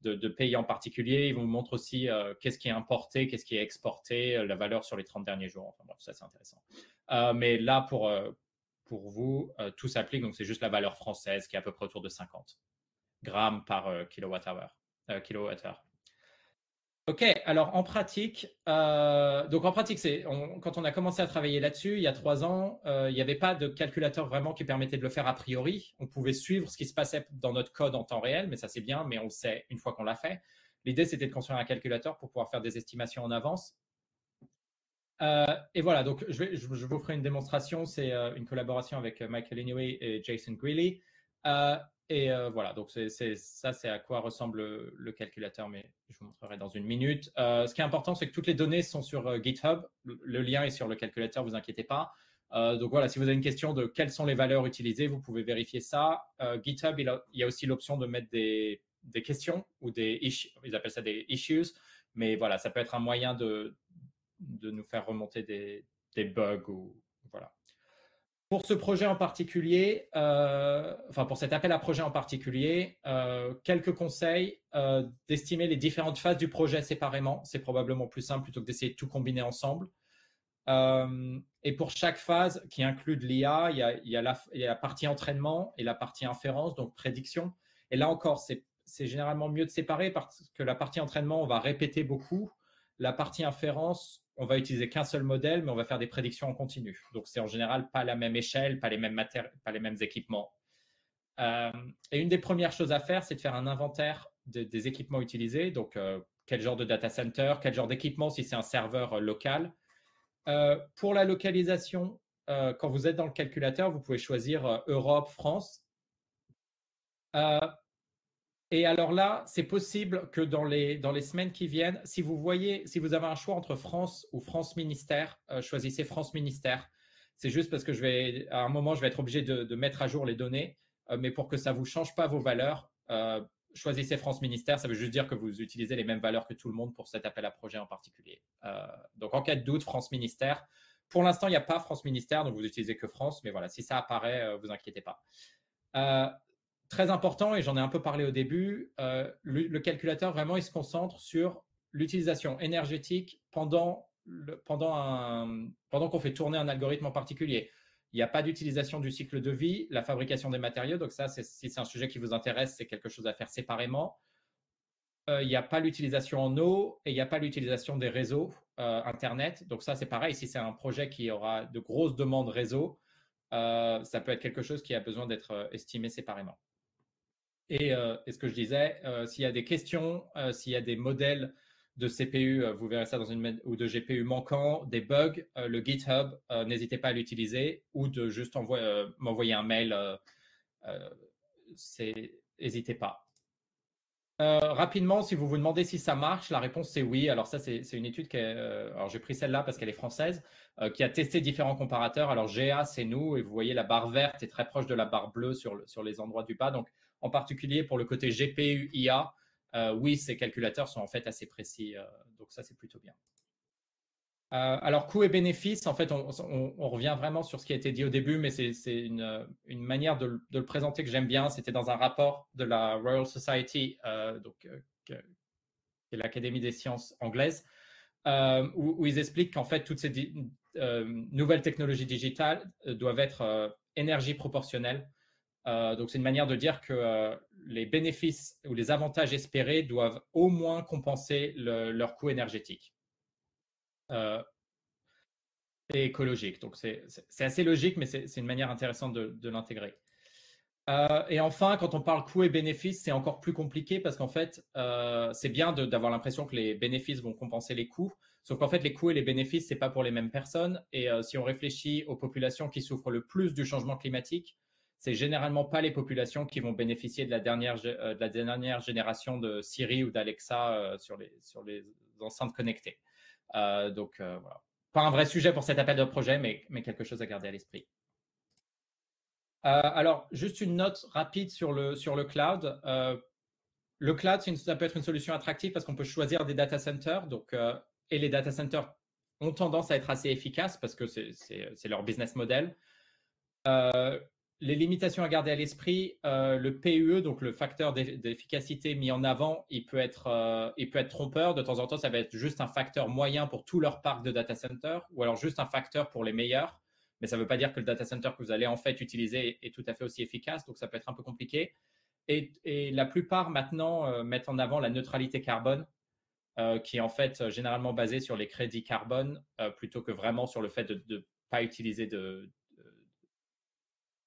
de pays en particulier. Ils vous montrent aussi qu'est-ce qui est importé, qu'est-ce qui est exporté, la valeur sur les 30 derniers jours. Enfin, bref, ça, c'est intéressant. Mais là, pour vous, tout s'applique. Donc, c'est juste la valeur française qui est à peu près autour de 50 grammes par kilowattheure. OK, alors en pratique, quand on a commencé à travailler là-dessus, il y a 3 ans, il n'y avait pas de calculateur vraiment qui permettait de le faire a priori. On pouvait suivre ce qui se passait dans notre code en temps réel, mais ça c'est bien, mais on le sait une fois qu'on l'a fait. L'idée, c'était de construire un calculateur pour pouvoir faire des estimations en avance. Et voilà, donc je vous ferai une démonstration. C'est une collaboration avec Michael Inouye et Jason Greeley. Voilà, donc ça, c'est à quoi ressemble le calculateur, mais je vous montrerai dans une minute. Ce qui est important, c'est que toutes les données sont sur GitHub. Le lien est sur le calculateur, vous inquiétez pas. Donc voilà, si vous avez une question de quelles sont les valeurs utilisées, vous pouvez vérifier ça. GitHub, il y a aussi l'option de mettre des questions ou ils appellent ça des issues. Mais voilà, ça peut être un moyen de nous faire remonter des bugs ou voilà. Pour ce projet en particulier, pour cet appel à projet en particulier, quelques conseils d'estimer les différentes phases du projet séparément. C'est probablement plus simple plutôt que d'essayer de tout combiner ensemble. Et pour chaque phase qui inclut de l'IA, il y a la partie entraînement et la partie inférence, donc prédiction. Et là encore, c'est généralement mieux de séparer parce que la partie entraînement, on va répéter beaucoup. La partie inférence, on va utiliser qu'un seul modèle, mais on va faire des prédictions en continu. Donc, c'est en général pas la même échelle, pas les mêmes pas les mêmes équipements. Et une des premières choses à faire, c'est de faire un inventaire des équipements utilisés. Donc, quel genre de data center, quel genre d'équipement si c'est un serveur local. Pour la localisation, quand vous êtes dans le calculateur, vous pouvez choisir Europe, France. Et alors là, c'est possible que dans les semaines qui viennent, si vous avez un choix entre France ou France Ministère, choisissez France Ministère. C'est juste parce que à un moment, je vais être obligé de mettre à jour les données, mais pour que ça ne vous change pas vos valeurs, choisissez France Ministère. Ça veut juste dire que vous utilisez les mêmes valeurs que tout le monde pour cet appel à projet en particulier. Donc, en cas de doute, France Ministère. Pour l'instant, il n'y a pas France Ministère, donc vous utilisez que France, mais voilà, si ça apparaît, vous inquiétez pas. Très important, et j'en ai un peu parlé au début, le calculateur, vraiment, il se concentre sur l'utilisation énergétique pendant qu'on fait tourner un algorithme en particulier. Il n'y a pas d'utilisation du cycle de vie, la fabrication des matériaux. Donc ça, si c'est un sujet qui vous intéresse, c'est quelque chose à faire séparément. Il n'y a pas l'utilisation en eau et il n'y a pas l'utilisation des réseaux Internet. Donc ça, c'est pareil. Si c'est un projet qui aura de grosses demandes réseau, ça peut être quelque chose qui a besoin d'être estimé séparément. Et ce que je disais, s'il y a des questions, s'il y a des modèles de CPU, vous verrez ça ou de GPU manquants, des bugs, le GitHub, n'hésitez pas à l'utiliser ou de juste m'envoyer un mail, n'hésitez pas. Rapidement, si vous vous demandez si ça marche, la réponse c'est oui. Alors ça, c'est une étude alors j'ai pris celle-là parce qu'elle est française, qui a testé différents comparateurs. Alors GA, c'est nous, et vous voyez la barre verte est très proche de la barre bleue sur les endroits du bas. Donc en particulier pour le côté GPU IA, oui, ces calculateurs sont en fait assez précis. Donc ça, c'est plutôt bien. Alors, coûts et bénéfices, en fait, on revient vraiment sur ce qui a été dit au début, mais c'est une manière de le présenter que j'aime bien. C'était dans un rapport de la Royal Society, qui est l'Académie des sciences anglaise, où ils expliquent qu'en fait, toutes ces nouvelles technologies digitales doivent être énergie proportionnelle. Donc, c'est une manière de dire que les bénéfices ou les avantages espérés doivent au moins compenser leur coût énergétique. Et écologique. Donc, c'est assez logique, mais c'est une manière intéressante de l'intégrer. Et enfin, quand on parle coût et bénéfices, c'est encore plus compliqué parce qu'en fait, c'est bien d'avoir l'impression que les bénéfices vont compenser les coûts. Sauf qu'en fait, les coûts et les bénéfices, c'est pas pour les mêmes personnes. Et si on réfléchit aux populations qui souffrent le plus du changement climatique, c'est généralement pas les populations qui vont bénéficier de la dernière génération de Siri ou d'Alexa sur les enceintes connectées. Donc, voilà. Pas un vrai sujet pour cet appel de projet, mais quelque chose à garder à l'esprit. Alors, juste une note rapide sur le cloud. Le cloud, ça peut être une solution attractive parce qu'on peut choisir des data centers. Donc, et les data centers ont tendance à être assez efficaces parce que c'est leur business model. Les limitations à garder à l'esprit, le PUE, donc le facteur d'efficacité mis en avant, il peut être trompeur. De temps en temps, ça va être juste un facteur moyen pour tout leur parc de data center ou alors juste un facteur pour les meilleurs. Mais ça ne veut pas dire que le data center que vous allez en fait utiliser est tout à fait aussi efficace. Donc, ça peut être un peu compliqué. Et la plupart maintenant mettent en avant la neutralité carbone, qui est en fait généralement basée sur les crédits carbone plutôt que vraiment sur le fait de ne pas utiliser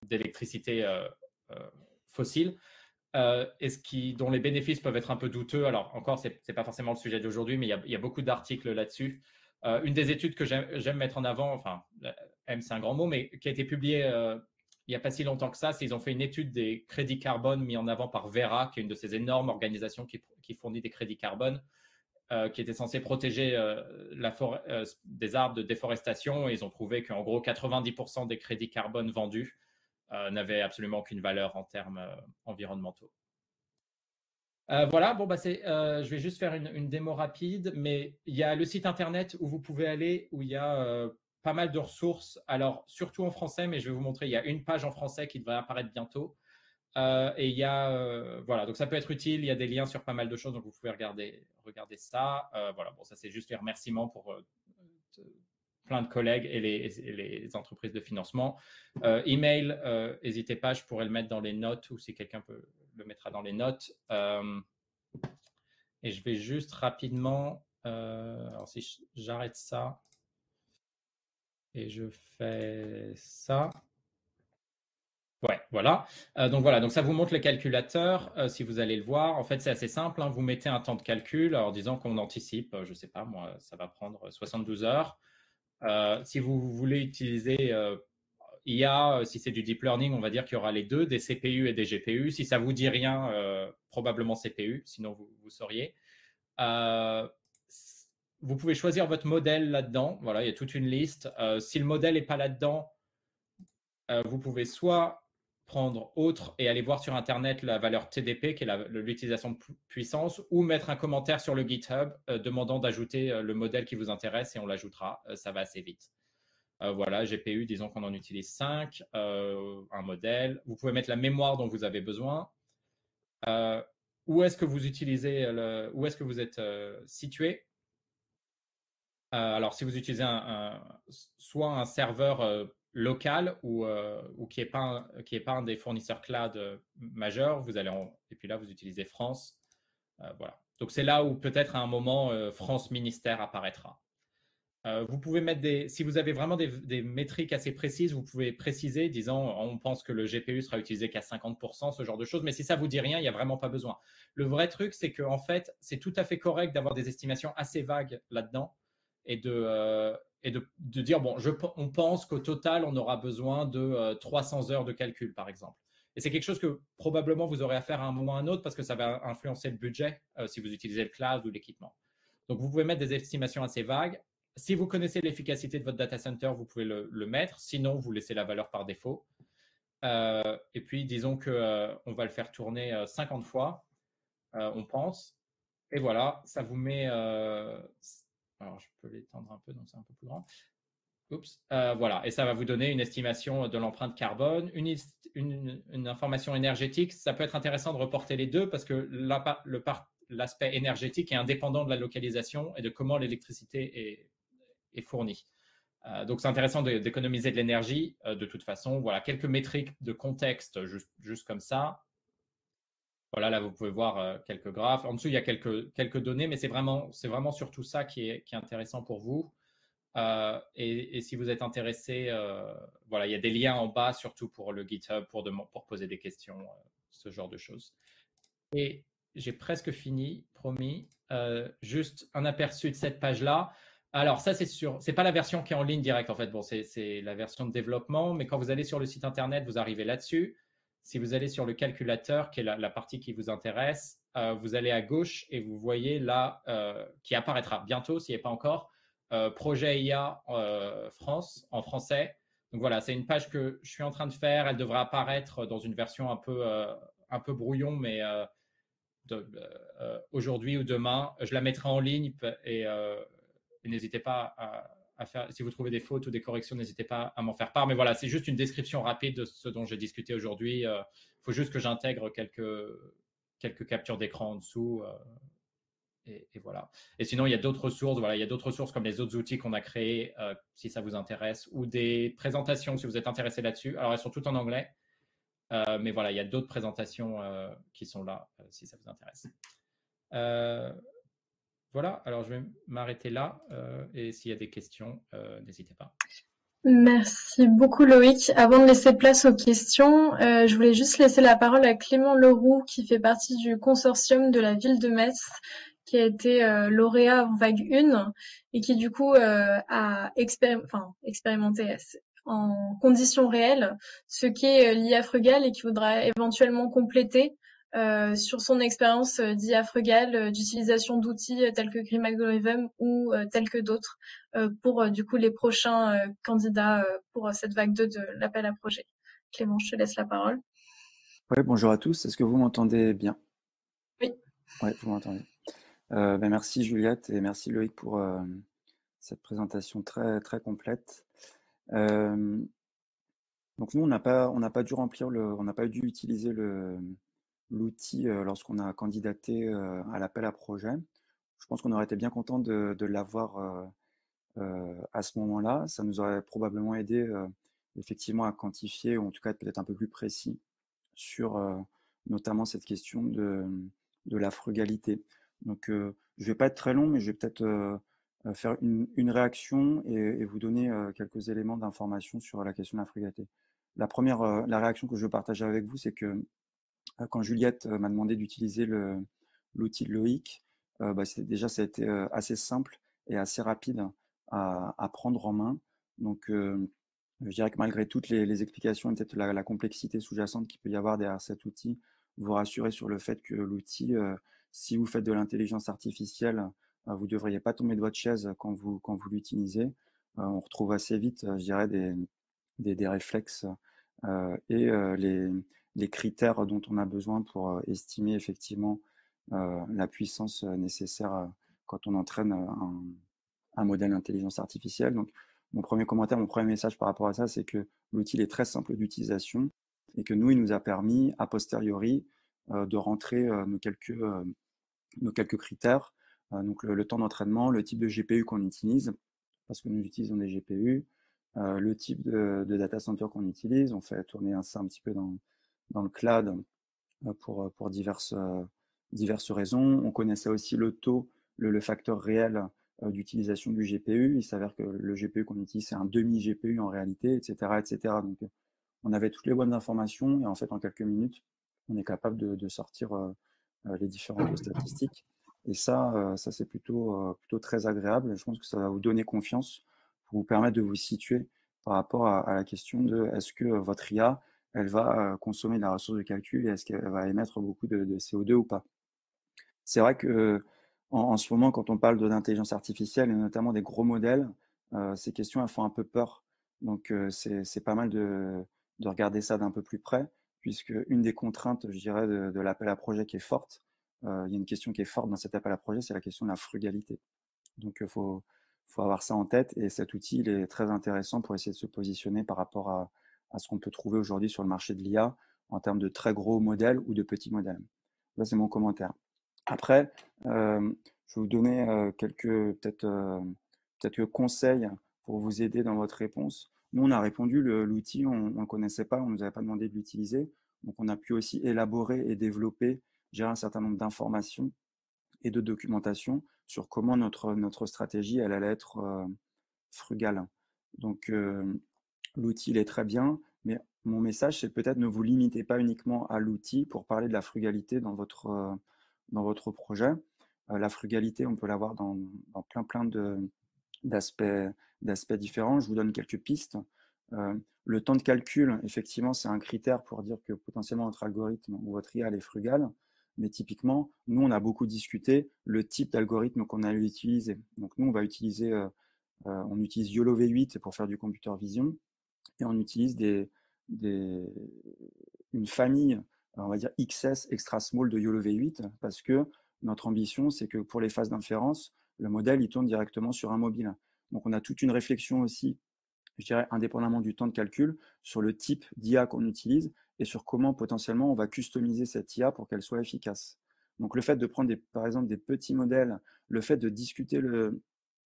d'électricité fossile, dont les bénéfices peuvent être un peu douteux. Alors encore, ce n'est pas forcément le sujet d'aujourd'hui, mais il y a beaucoup d'articles là-dessus. Une des études que j'aime mettre en avant, enfin, M c'est un grand mot, mais qui a été publiée il n'y a pas si longtemps que ça, c'est qu'ils ont fait une étude des crédits carbone mis en avant par Verra, qui est une de ces énormes organisations qui fournit des crédits carbone, qui était censé protéger des arbres de déforestation. Et ils ont trouvé qu'en gros, 90% des crédits carbone vendus n'avaient absolument aucune valeur en termes environnementaux. Voilà, bon, je vais juste faire une démo rapide, mais il y a le site internet où vous pouvez aller, où il y a pas mal de ressources, alors surtout en français, mais je vais vous montrer, il y a une page en français qui devrait apparaître bientôt. Et il y a, voilà, donc ça peut être utile, il y a des liens sur pas mal de choses, donc vous pouvez regarder ça. Voilà, bon, ça c'est juste les remerciements pour plein de collègues et les entreprises de financement. Email, n'hésitez pas, je pourrais le mettre dans les notes ou si quelqu'un peut le mettra dans les notes. Et je vais juste rapidement, alors si j'arrête ça et je fais ça. Ouais, voilà. Donc ça vous montre le calculateur. Si vous allez le voir, en fait, c'est assez simple, hein. Vous mettez un temps de calcul. Alors, disons qu'on anticipe, je ne sais pas, moi, ça va prendre 72 heures. Si vous voulez utiliser IA, si c'est du deep learning, on va dire qu'il y aura les deux, des CPU et des GPU. Si ça vous dit rien, probablement CPU, sinon vous sauriez. Vous pouvez choisir votre modèle là-dedans. Voilà, il y a toute une liste. Si le modèle n'est pas là-dedans, vous pouvez soit prendre autre et aller voir sur Internet la valeur TDP, qui est l'utilisation de puissance, ou mettre un commentaire sur le GitHub demandant d'ajouter le modèle qui vous intéresse et on l'ajoutera. Ça va assez vite. Voilà, GPU, disons qu'on en utilise 5, un modèle. Vous pouvez mettre la mémoire dont vous avez besoin. Où est-ce que vous utilisez, où est-ce que vous êtes situé? Alors, si vous utilisez soit un serveur local ou qui n'est pas, un des fournisseurs cloud majeurs, et puis là, vous utilisez France. Voilà. Donc, c'est là où peut-être à un moment, France Ministère apparaîtra. Vous pouvez mettre si vous avez vraiment des métriques assez précises, vous pouvez préciser, disant on pense que le GPU sera utilisé qu'à 50%, ce genre de choses. Mais si ça vous dit rien, il n'y a vraiment pas besoin. Le vrai truc, c'est qu'en fait, c'est tout à fait correct d'avoir des estimations assez vagues là-dedans et de dire, bon, on pense qu'au total, on aura besoin de 300 heures de calcul, par exemple. Et c'est quelque chose que probablement vous aurez à faire à un moment ou à un autre parce que ça va influencer le budget si vous utilisez le cloud ou l'équipement. Donc, vous pouvez mettre des estimations assez vagues. Si vous connaissez l'efficacité de votre data center, vous pouvez le mettre. Sinon, vous laissez la valeur par défaut. Et puis, disons qu'on va le faire tourner 50 fois, on pense. Et voilà, ça vous met... alors, je peux l'étendre un peu, donc c'est un peu plus grand. Oups. Voilà, et ça va vous donner une estimation de l'empreinte carbone, une information énergétique. Ça peut être intéressant de reporter les deux parce que l'aspect énergétique est indépendant de la localisation et de comment l'électricité est fournie. Donc, c'est intéressant d'économiser de l'énergie de toute façon. Voilà, quelques métriques de contexte juste comme ça. Voilà, là, vous pouvez voir quelques graphes. En dessous, il y a quelques données, mais c'est vraiment surtout ça qui est intéressant pour vous. Et si vous êtes intéressé, voilà, il y a des liens en bas, surtout pour le GitHub, pour poser des questions, ce genre de choses. Et j'ai presque fini, promis. Juste un aperçu de cette page-là. Alors, ça, c'est pas la version qui est en ligne direct, en fait. Bon, c'est la version de développement, mais quand vous allez sur le site Internet, vous arrivez là-dessus. Si vous allez sur le calculateur, qui est la partie qui vous intéresse, vous allez à gauche et vous voyez là, qui apparaîtra bientôt, s'il n'y est pas encore, projet IA France, en français. Donc voilà, c'est une page que je suis en train de faire. Elle devrait apparaître dans une version un peu brouillon, mais aujourd'hui ou demain. Je la mettrai en ligne et n'hésitez pas à faire, si vous trouvez des fautes ou des corrections, n'hésitez pas à m'en faire part. Mais voilà, c'est juste une description rapide de ce dont j'ai discuté aujourd'hui. Il faut juste que j'intègre quelques captures d'écran en dessous. Et voilà. Et sinon, il y a d'autres sources. Voilà, il y a d'autres sources comme les autres outils qu'on a créés, si ça vous intéresse, ou des présentations si vous êtes intéressé là-dessus. Alors, elles sont toutes en anglais. Mais voilà, il y a d'autres présentations qui sont là, si ça vous intéresse. Voilà, alors je vais m'arrêter là. Et s'il y a des questions, n'hésitez pas. Merci beaucoup Loïc. Avant de laisser place aux questions, je voulais juste laisser la parole à Clément Leroux qui fait partie du consortium de la ville de Metz, qui a été lauréat en vague 1 et qui du coup a expérimenté en conditions réelles ce qu'est l'IA Frugal et qui voudra éventuellement compléter sur son expérience d'IA Frugal, d'utilisation d'outils tels que Grim Algorithm ou tels que d'autres pour du coup les prochains candidats pour cette vague 2 de l'appel à projet. Clément, je te laisse la parole. Oui, bonjour à tous. Est-ce que vous m'entendez bien? Oui. Oui, vous m'entendez. Merci Juliette et merci Loïc pour cette présentation très, très complète. Donc nous, on n'a pas dû on n'a pas dû utiliser l'outil lorsqu'on a candidaté à l'appel à projet. Je pense qu'on aurait été bien content de l'avoir à ce moment-là. Ça nous aurait probablement aidé effectivement à quantifier, ou en tout cas être peut-être un peu plus précis sur notamment cette question de la frugalité. Donc, je ne vais pas être très long, mais je vais peut-être faire une réaction et vous donner quelques éléments d'information sur la question de la frugalité. La réaction que je veux partager avec vous, c'est que quand Juliette m'a demandé d'utiliser l'outil de Loïc, déjà ça a été assez simple et assez rapide à prendre en main. Donc, je dirais que malgré toutes les explications et peut-être la complexité sous-jacente qu'il peut y avoir derrière cet outil, vous rassurez sur le fait que l'outil, si vous faites de l'intelligence artificielle, vous ne devriez pas tomber de votre chaise quand vous l'utilisez. On retrouve assez vite, je dirais, des réflexes et les critères dont on a besoin pour estimer effectivement la puissance nécessaire quand on entraîne un modèle d'intelligence artificielle. Donc, mon premier commentaire, mon premier message par rapport à ça, c'est que l'outil est très simple d'utilisation et que nous, il nous a permis, a posteriori, de rentrer nos quelques critères. Donc, le temps d'entraînement, le type de GPU qu'on utilise, parce que nous utilisons des GPU, le type de data center qu'on utilise. On fait tourner ça un petit peu dans le cloud pour diverses raisons. On connaissait aussi le taux, le facteur réel d'utilisation du GPU. Il s'avère que le GPU qu'on utilise, c'est un demi-GPU en réalité, etc., etc. Donc, on avait toutes les bonnes informations et en fait, en quelques minutes, on est capable de sortir les différentes statistiques. Et ça c'est plutôt très agréable. Je pense que ça va vous donner confiance pour vous permettre de vous situer par rapport à la question de est-ce que votre IA, elle va consommer de la ressource de calcul et est-ce qu'elle va émettre beaucoup de CO2 ou pas. C'est vrai que en ce moment, quand on parle d'intelligence artificielle et notamment des gros modèles, ces questions, elles font un peu peur. Donc, c'est pas mal de regarder ça d'un peu plus près, puisque une des contraintes, je dirais, de l'appel à projet qui est forte, il y a une question qui est forte dans cet appel à projet, c'est la question de la frugalité. Donc, il faut avoir ça en tête et cet outil, il est très intéressant pour essayer de se positionner par rapport à ce qu'on peut trouver aujourd'hui sur le marché de l'IA en termes de très gros modèles ou de petits modèles. Ça, c'est mon commentaire. Après, je vais vous donner quelques conseils pour vous aider dans votre réponse. Nous, on a répondu, l'outil, on ne le connaissait pas, on ne nous avait pas demandé de l'utiliser. Donc, on a pu aussi élaborer et développer, gérer un certain nombre d'informations et de documentation sur comment notre stratégie, elle allait être frugale. Donc, l'outil, il est très bien, mais mon message, c'est peut-être ne vous limitez pas uniquement à l'outil pour parler de la frugalité dans votre projet. La frugalité, on peut l'avoir dans plein d'aspects différents. Je vous donne quelques pistes. Le temps de calcul, effectivement, c'est un critère pour dire que potentiellement votre algorithme ou votre IA est frugale. Mais typiquement, nous, on a beaucoup discuté le type d'algorithme qu'on allait utiliser. Donc, nous, on utilise YOLO V8 pour faire du computer vision et on utilise une famille, on va dire XS extra small de YOLO V8 parce que notre ambition, c'est que pour les phases d'inférence, le modèle, il tourne directement sur un mobile. Donc, on a toute une réflexion aussi, je dirais, indépendamment du temps de calcul, sur le type d'IA qu'on utilise et sur comment potentiellement on va customiser cette IA pour qu'elle soit efficace. Donc, le fait de prendre, par exemple, des petits modèles, le fait de discuter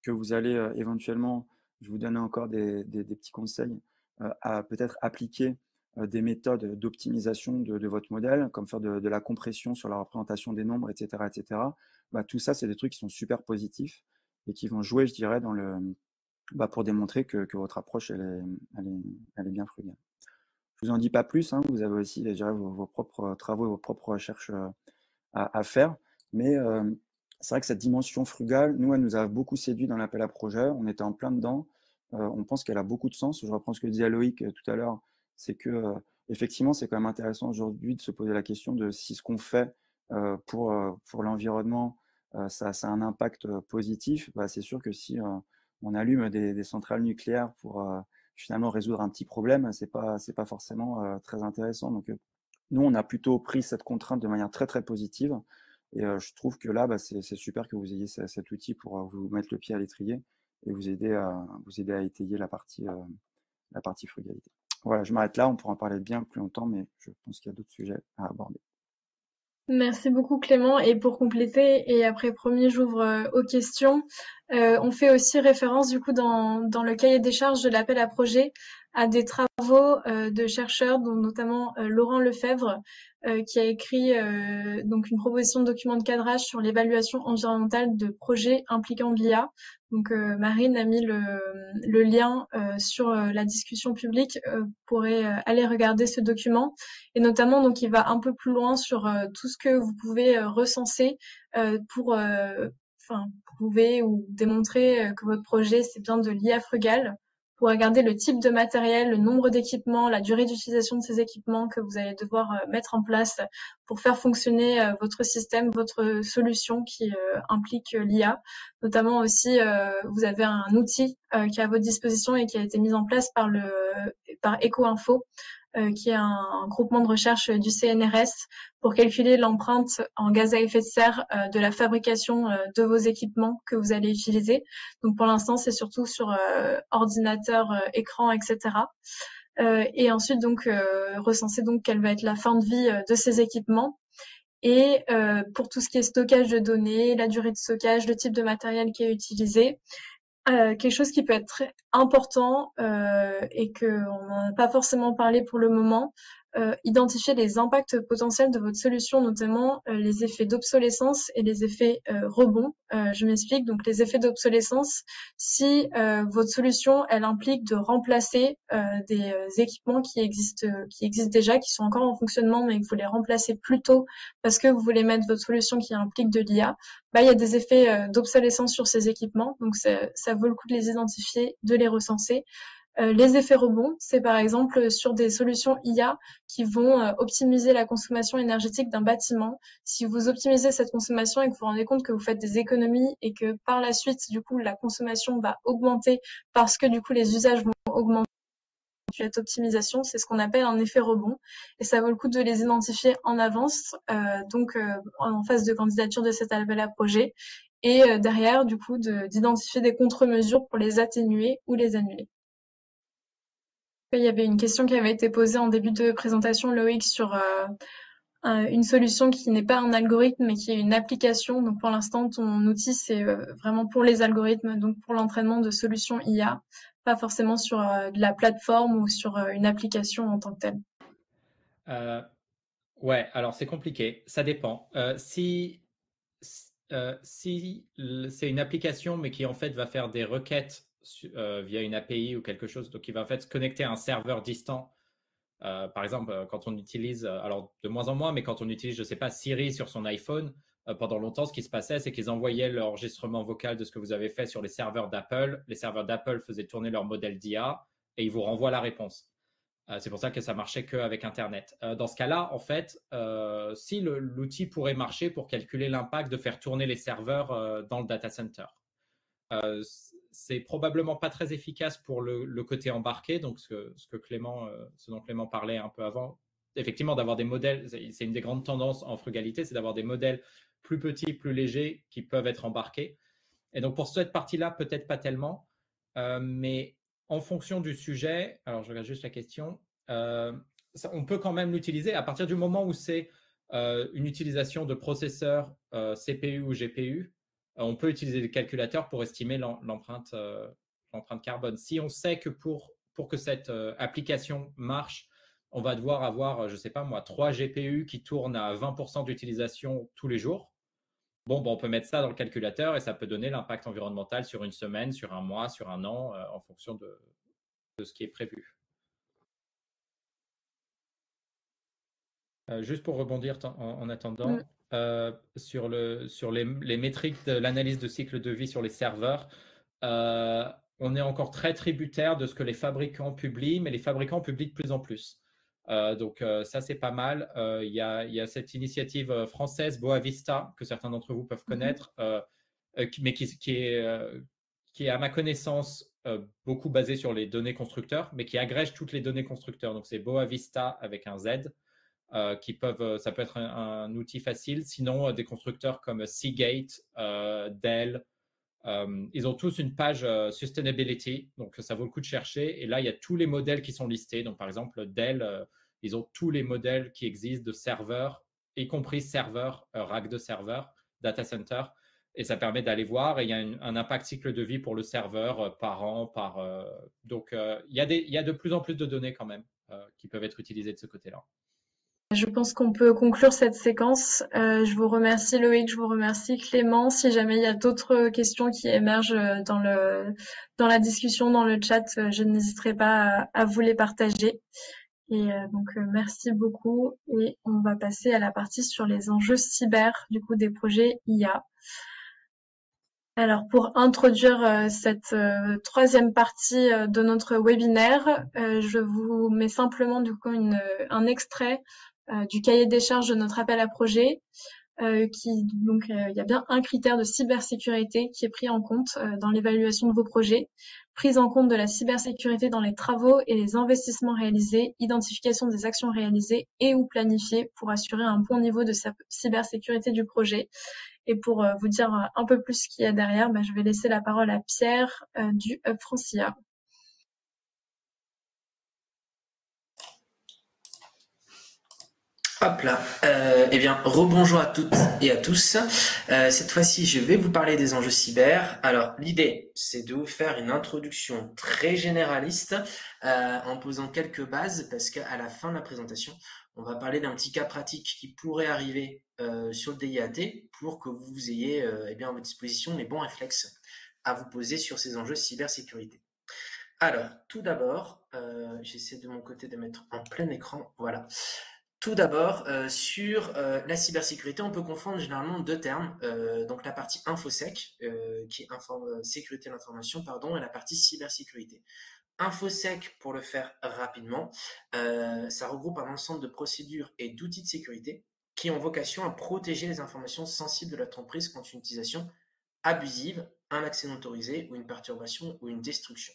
que vous allez éventuellement, je vous donne encore des petits conseils, à peut-être appliquer des méthodes d'optimisation de votre modèle, comme faire de la compression sur la représentation des nombres, etc. etc. Tout ça, c'est des trucs qui sont super positifs et qui vont jouer, je dirais, pour démontrer que votre approche, elle est bien frugale. Je vous en dis pas plus, hein, vous avez aussi, je dirais, vos propres travaux et vos propres recherches à faire, mais c'est vrai que cette dimension frugale, nous, elle nous a beaucoup séduit dans l'appel à projet, on était en plein dedans, on pense qu'elle a beaucoup de sens. Je reprends ce que disait Loïc tout à l'heure, c'est que effectivement, c'est quand même intéressant aujourd'hui de se poser la question de si ce qu'on fait pour l'environnement, ça a un impact positif. C'est sûr que si on allume des centrales nucléaires pour finalement résoudre un petit problème, c'est pas forcément très intéressant. Donc, nous, on a plutôt pris cette contrainte de manière très, très positive. Et je trouve que là, c'est super que vous ayez cet outil pour vous mettre le pied à l'étrier et vous aider à étayer la partie frugalité. Voilà, je m'arrête là. On pourra en parler bien plus longtemps, mais je pense qu'il y a d'autres sujets à aborder. Merci beaucoup Clément. Et pour compléter, et après premier, j'ouvre aux questions. On fait aussi référence du coup dans le cahier des charges de l'appel à projet à des travaux de chercheurs, dont notamment Laurent Lefebvre, qui a écrit donc une proposition de document de cadrage sur l'évaluation environnementale de projets impliquant de l'IA. Donc Marine a mis le lien sur la discussion publique, pourrait aller regarder ce document, et notamment donc il va un peu plus loin sur tout ce que vous pouvez recenser pour prouver ou démontrer que votre projet c'est bien de l'IA frugale, pour regarder le type de matériel, le nombre d'équipements, la durée d'utilisation de ces équipements que vous allez devoir mettre en place pour faire fonctionner votre système, votre solution qui implique l'IA. Notamment aussi, vous avez un outil qui est à votre disposition et qui a été mis en place par EcoInfo, qui est un groupement de recherche du CNRS, pour calculer l'empreinte en gaz à effet de serre de la fabrication de vos équipements que vous allez utiliser. Donc pour l'instant, c'est surtout sur ordinateur, écran, etc. Et ensuite donc recenser donc quelle va être la fin de vie de ces équipements. Et pour tout ce qui est stockage de données, la durée de stockage, le type de matériel qui est utilisé, quelque chose qui peut être très important et qu'on n'en a pas forcément parlé pour le moment, identifier les impacts potentiels de votre solution, notamment les effets d'obsolescence et les effets rebond. Je m'explique. Donc les effets d'obsolescence, si votre solution elle implique de remplacer des équipements qui existent déjà, qui sont encore en fonctionnement, mais que vous les remplacez plus tôt parce que vous voulez mettre votre solution qui implique de l'IA, il y a des effets d'obsolescence sur ces équipements. Donc ça vaut le coup de les identifier, de les recenser. Les effets rebonds, c'est par exemple sur des solutions IA qui vont optimiser la consommation énergétique d'un bâtiment. Si vous optimisez cette consommation et que vous vous rendez compte que vous faites des économies et que par la suite, du coup, la consommation va augmenter parce que du coup, les usages vont augmenter, cette optimisation, c'est ce qu'on appelle un effet rebond. Et ça vaut le coup de les identifier en avance, donc en phase de candidature de cet appel à projet. Et derrière, du coup, d'identifier des contre-mesures pour les atténuer ou les annuler. Il y avait une question qui avait été posée en début de présentation, Loïc, sur une solution qui n'est pas un algorithme, mais qui est une application. Donc pour l'instant, ton outil, c'est vraiment pour les algorithmes, donc pour l'entraînement de solutions IA, pas forcément sur de la plateforme ou sur une application en tant que telle. Ouais, alors c'est compliqué, ça dépend. Si c'est une application, mais qui en fait va faire des requêtes via une API ou quelque chose, donc il va en fait se connecter à un serveur distant. Par exemple, quand on utilise, alors de moins en moins, mais quand on utilise, je ne sais pas, Siri sur son iPhone, pendant longtemps, ce qui se passait, c'est qu'ils envoyaient l'enregistrement vocal de ce que vous avez fait sur les serveurs d'Apple. Les serveurs d'Apple faisaient tourner leur modèle d'IA et ils vous renvoient la réponse. C'est pour ça que ça marchait qu'avec Internet. Dans ce cas-là, en fait, si l'outil pourrait marcher pour calculer l'impact de faire tourner les serveurs dans le data center. C'est probablement pas très efficace pour le côté embarqué, donc ce dont Clément parlait un peu avant. Effectivement, d'avoir des modèles, c'est une des grandes tendances en frugalité, c'est d'avoir des modèles plus petits, plus légers, qui peuvent être embarqués. Et donc pour cette partie-là, peut-être pas tellement, mais en fonction du sujet, alors je regarde juste la question, on peut quand même l'utiliser à partir du moment où c'est une utilisation de processeurs CPU ou GPU. On peut utiliser des calculateurs pour estimer l'empreinte carbone. Si on sait que pour que cette application marche, on va devoir avoir, je ne sais pas moi, 3 GPU qui tournent à 20% d'utilisation tous les jours. Bon, on peut mettre ça dans le calculateur et ça peut donner l'impact environnemental sur une semaine, sur un mois, sur un an, en fonction de ce qui est prévu. Juste pour rebondir en attendant, sur les métriques de l'analyse de cycle de vie sur les serveurs, on est encore très tributaire de ce que les fabricants publient, mais les fabricants publient de plus en plus. Donc ça, c'est pas mal. Il y a cette initiative française, Boavista, que certains d'entre vous peuvent connaître, mais qui est, à ma connaissance, beaucoup basée sur les données constructeurs, mais qui agrège toutes les données constructeurs. Donc c'est Boavista avec un Z. Ça peut être un outil facile. Sinon, des constructeurs comme Seagate, Dell, ils ont tous une page Sustainability, donc ça vaut le coup de chercher. Et là, il y a tous les modèles qui sont listés. Donc, par exemple, Dell, ils ont tous les modèles qui existent de serveurs, y compris serveurs, rack de serveurs, data center. Et ça permet d'aller voir, et il y a un impact cycle de vie pour le serveur par an. Donc, il y a de plus en plus de données quand même qui peuvent être utilisées de ce côté-là. Je pense qu'on peut conclure cette séquence. Je vous remercie Loïc, je vous remercie Clément. Si jamais il y a d'autres questions qui émergent dans la discussion, dans le chat, je n'hésiterai pas à vous les partager. Et donc merci beaucoup. Et on va passer à la partie sur les enjeux cyber, du coup des projets IA. Alors pour introduire cette troisième partie de notre webinaire, je vous mets simplement du coup un extrait du cahier des charges de notre appel à projet, il y a bien un critère de cybersécurité qui est pris en compte dans l'évaluation de vos projets, prise en compte de la cybersécurité dans les travaux et les investissements réalisés, identification des actions réalisées et ou planifiées pour assurer un bon niveau de cybersécurité du projet. Et pour vous dire un peu plus ce qu'il y a derrière, je vais laisser la parole à Pierre du Hub Francia. Hop là. Eh bien, rebonjour à toutes et à tous. Cette fois-ci, je vais vous parler des enjeux cyber. Alors, l'idée, c'est de vous faire une introduction très généraliste en posant quelques bases, parce qu'à la fin de la présentation, on va parler d'un petit cas pratique qui pourrait arriver sur le DIAT pour que vous ayez à votre disposition les bons réflexes à vous poser sur ces enjeux cybersécurité. Alors, tout d'abord, j'essaie de mon côté de mettre en plein écran, voilà. Tout d'abord, sur la cybersécurité, on peut confondre généralement deux termes. Donc la partie InfoSec, qui est sécurité de l'information, et la partie cybersécurité. InfoSec, pour le faire rapidement, ça regroupe un ensemble de procédures et d'outils de sécurité qui ont vocation à protéger les informations sensibles de l'entreprise contre une utilisation abusive, un accès non autorisé ou une perturbation ou une destruction.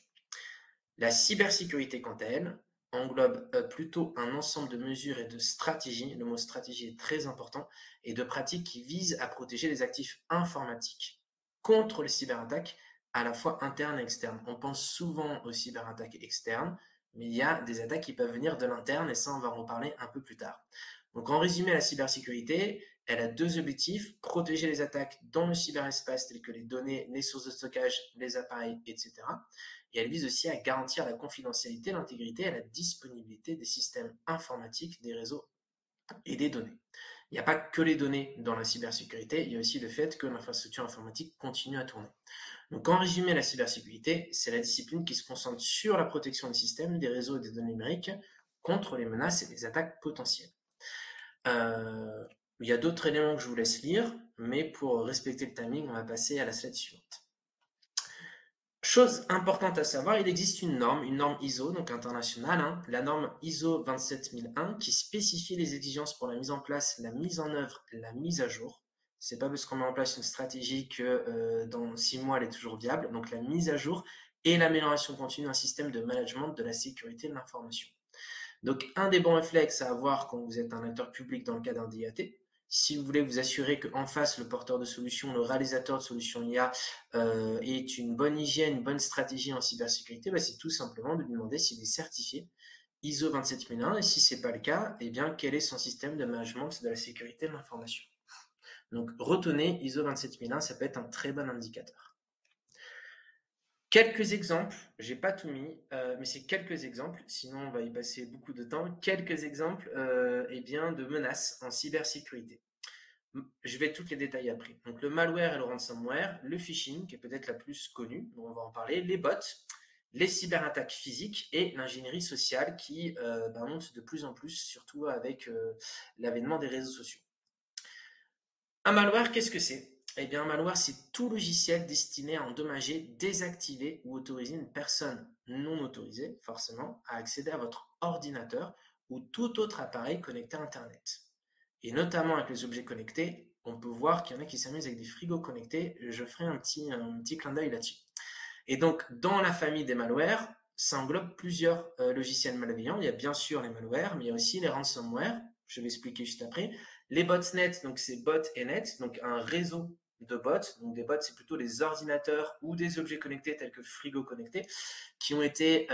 La cybersécurité, quant à elle, englobe plutôt un ensemble de mesures et de stratégies, le mot stratégie est très important, et de pratiques qui visent à protéger les actifs informatiques contre les cyberattaques à la fois internes et externes. On pense souvent aux cyberattaques externes, mais il y a des attaques qui peuvent venir de l'interne, et ça on va en reparler un peu plus tard. Donc en résumé, la cybersécurité, elle a deux objectifs: protéger les attaques dans le cyberespace tels que les données, les sources de stockage, les appareils, etc. Et elle vise aussi à garantir la confidentialité, l'intégrité et la disponibilité des systèmes informatiques, des réseaux et des données. Il n'y a pas que les données dans la cybersécurité, il y a aussi le fait que l'infrastructure informatique continue à tourner. Donc en résumé, la cybersécurité, c'est la discipline qui se concentre sur la protection des systèmes, des réseaux et des données numériques contre les menaces et les attaques potentielles. Il y a d'autres éléments que je vous laisse lire, mais pour respecter le timing, on va passer à la slide suivante. Chose importante à savoir, il existe une norme ISO, donc internationale, la norme ISO 27001, qui spécifie les exigences pour la mise en place, la mise en œuvre, la mise à jour. C'est pas parce qu'on met en place une stratégie que dans 6 mois elle est toujours viable. Donc la mise à jour et l'amélioration continue d'un système de management de la sécurité de l'information. Donc un des bons réflexes à avoir quand vous êtes un acteur public dans le cadre d'un DAT, si vous voulez vous assurer qu'en face, le porteur de solution, le réalisateur de solution IA ait une bonne hygiène, une bonne stratégie en cybersécurité, c'est tout simplement de lui demander s'il est certifié ISO 27001, et si ce n'est pas le cas, quel est son système de management de la sécurité de l'information. Donc retenez ISO 27001, ça peut être un très bon indicateur. Quelques exemples, j'ai pas tout mis, mais c'est quelques exemples, sinon on va y passer beaucoup de temps. Quelques exemples de menaces en cybersécurité. Je vais toutes les détailler après. Donc le malware et le ransomware, le phishing, qui est peut-être la plus connue, dont on va en parler, les bots, les cyberattaques physiques et l'ingénierie sociale qui monte de plus en plus, surtout avec l'avènement des réseaux sociaux. Un malware, qu'est-ce que c'est ? Un malware, c'est tout logiciel destiné à endommager, désactiver ou autoriser une personne non autorisée, forcément, à accéder à votre ordinateur ou tout autre appareil connecté à Internet. Et notamment avec les objets connectés, on peut voir qu'il y en a qui s'amusent avec des frigos connectés. Je ferai un petit clin d'œil là-dessus. Et donc, dans la famille des malwares, ça englobe plusieurs logiciels malveillants. Il y a bien sûr les malwares, mais il y a aussi les ransomware. Je vais expliquer juste après. Les botnets, donc c'est bot et net, donc un réseau de bots. Donc des bots, c'est plutôt des ordinateurs ou des objets connectés tels que frigo connectés qui ont été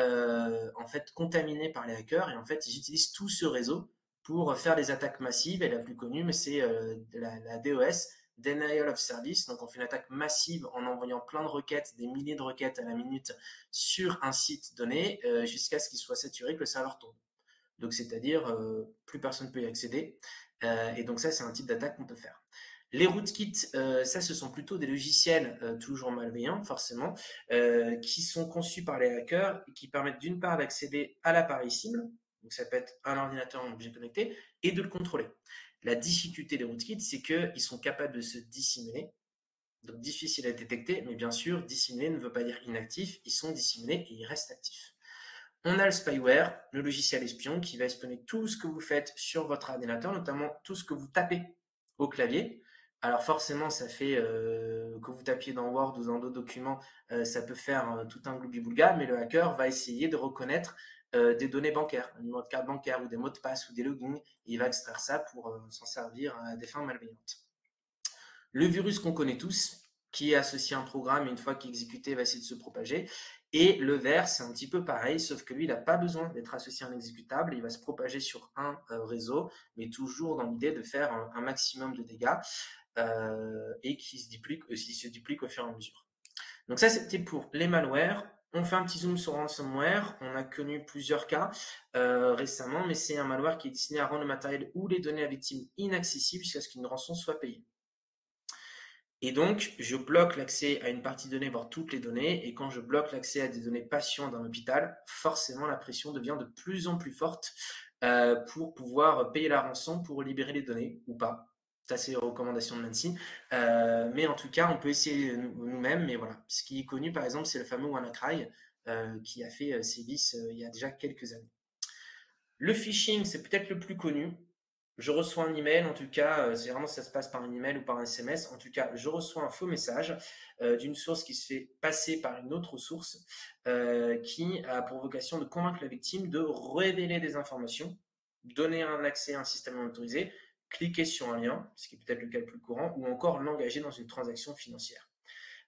contaminés par les hackers, et en fait ils utilisent tout ce réseau pour faire des attaques massives. Et la plus connue, mais c'est la DOS, denial of service. Donc, on fait une attaque massive en envoyant plein de requêtes, des milliers de requêtes à la minute sur un site donné jusqu'à ce qu'il soit saturé, que le serveur tombe. Donc, c'est-à-dire, plus personne ne peut y accéder. Et donc, ça, c'est un type d'attaque qu'on peut faire. Les rootkits, ça, ce sont plutôt des logiciels toujours malveillants, forcément, qui sont conçus par les hackers et qui permettent d'une part d'accéder à l'appareil cible, donc ça peut être un ordinateur en objet connecté, et de le contrôler. La difficulté des rootkits, c'est qu'ils sont capables de se dissimuler, donc difficile à détecter, mais bien sûr, dissimuler ne veut pas dire inactif, ils sont dissimulés et ils restent actifs. On a le spyware, le logiciel espion, qui va espionner tout ce que vous faites sur votre ordinateur, notamment tout ce que vous tapez au clavier. Alors forcément, ça fait que vous tapiez dans Word ou dans d'autres documents, ça peut faire tout un gloubi-boulga, mais le hacker va essayer de reconnaître des données bancaires, un numéro de carte bancaire ou des mots de passe ou des logins, et il va extraire ça pour s'en servir à des fins malveillantes. Le virus qu'on connaît tous, qui est associé à un programme et une fois qu'il est exécuté, va essayer de se propager. Et le ver, c'est un petit peu pareil, sauf que lui, il n'a pas besoin d'être associé à un exécutable. Il va se propager sur un réseau, mais toujours dans l'idée de faire un maximum de dégâts et qui se duplique au fur et à mesure. Donc ça, c'était pour les malwares. On fait un petit zoom sur ransomware. On a connu plusieurs cas récemment, mais c'est un malware qui est destiné à rendre le matériel ou les données à victime inaccessibles jusqu'à ce qu'une rançon soit payée. Et donc, je bloque l'accès à une partie donnée, voire toutes les données. Et quand je bloque l'accès à des données patients d'un hôpital, forcément, la pression devient de plus en plus forte pour pouvoir payer la rançon pour libérer les données ou pas. Ça, c'est les recommandations de Nancy. Mais en tout cas, on peut essayer nous-mêmes. Mais voilà, ce qui est connu, par exemple, c'est le fameux WannaCry qui a fait ses vices il y a déjà quelques années. Le phishing, c'est peut-être le plus connu. Je reçois un email, en tout cas, c'est vraiment ça se passe par un email ou par un SMS. En tout cas, je reçois un faux message d'une source qui se fait passer par une autre source qui a pour vocation de convaincre la victime de révéler des informations, donner un accès à un système non autorisé, cliquer sur un lien, ce qui est peut-être le cas le plus courant, ou encore l'engager dans une transaction financière.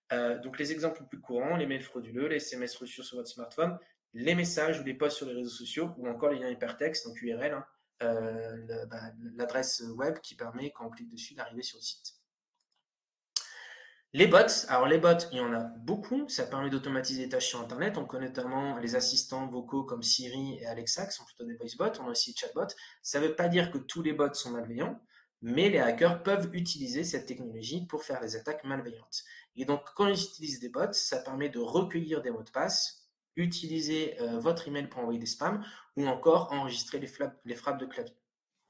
Donc les exemples les plus courants, les mails frauduleux, les SMS reçus sur votre smartphone, les messages ou les posts sur les réseaux sociaux, ou encore les liens hypertextes, donc URL, l'adresse web qui permet, quand on clique dessus, d'arriver sur le site. Les bots, alors les bots, il y en a beaucoup, ça permet d'automatiser des tâches sur Internet. On connaît notamment les assistants vocaux comme Siri et Alexa, qui sont plutôt des voice bots. On a aussi les chatbots. Ça ne veut pas dire que tous les bots sont malveillants, mais les hackers peuvent utiliser cette technologie pour faire des attaques malveillantes. Et donc, quand ils utilisent des bots, ça permet de recueillir des mots de passe, utiliser votre email pour envoyer des spams, ou encore enregistrer les frappes de clavier.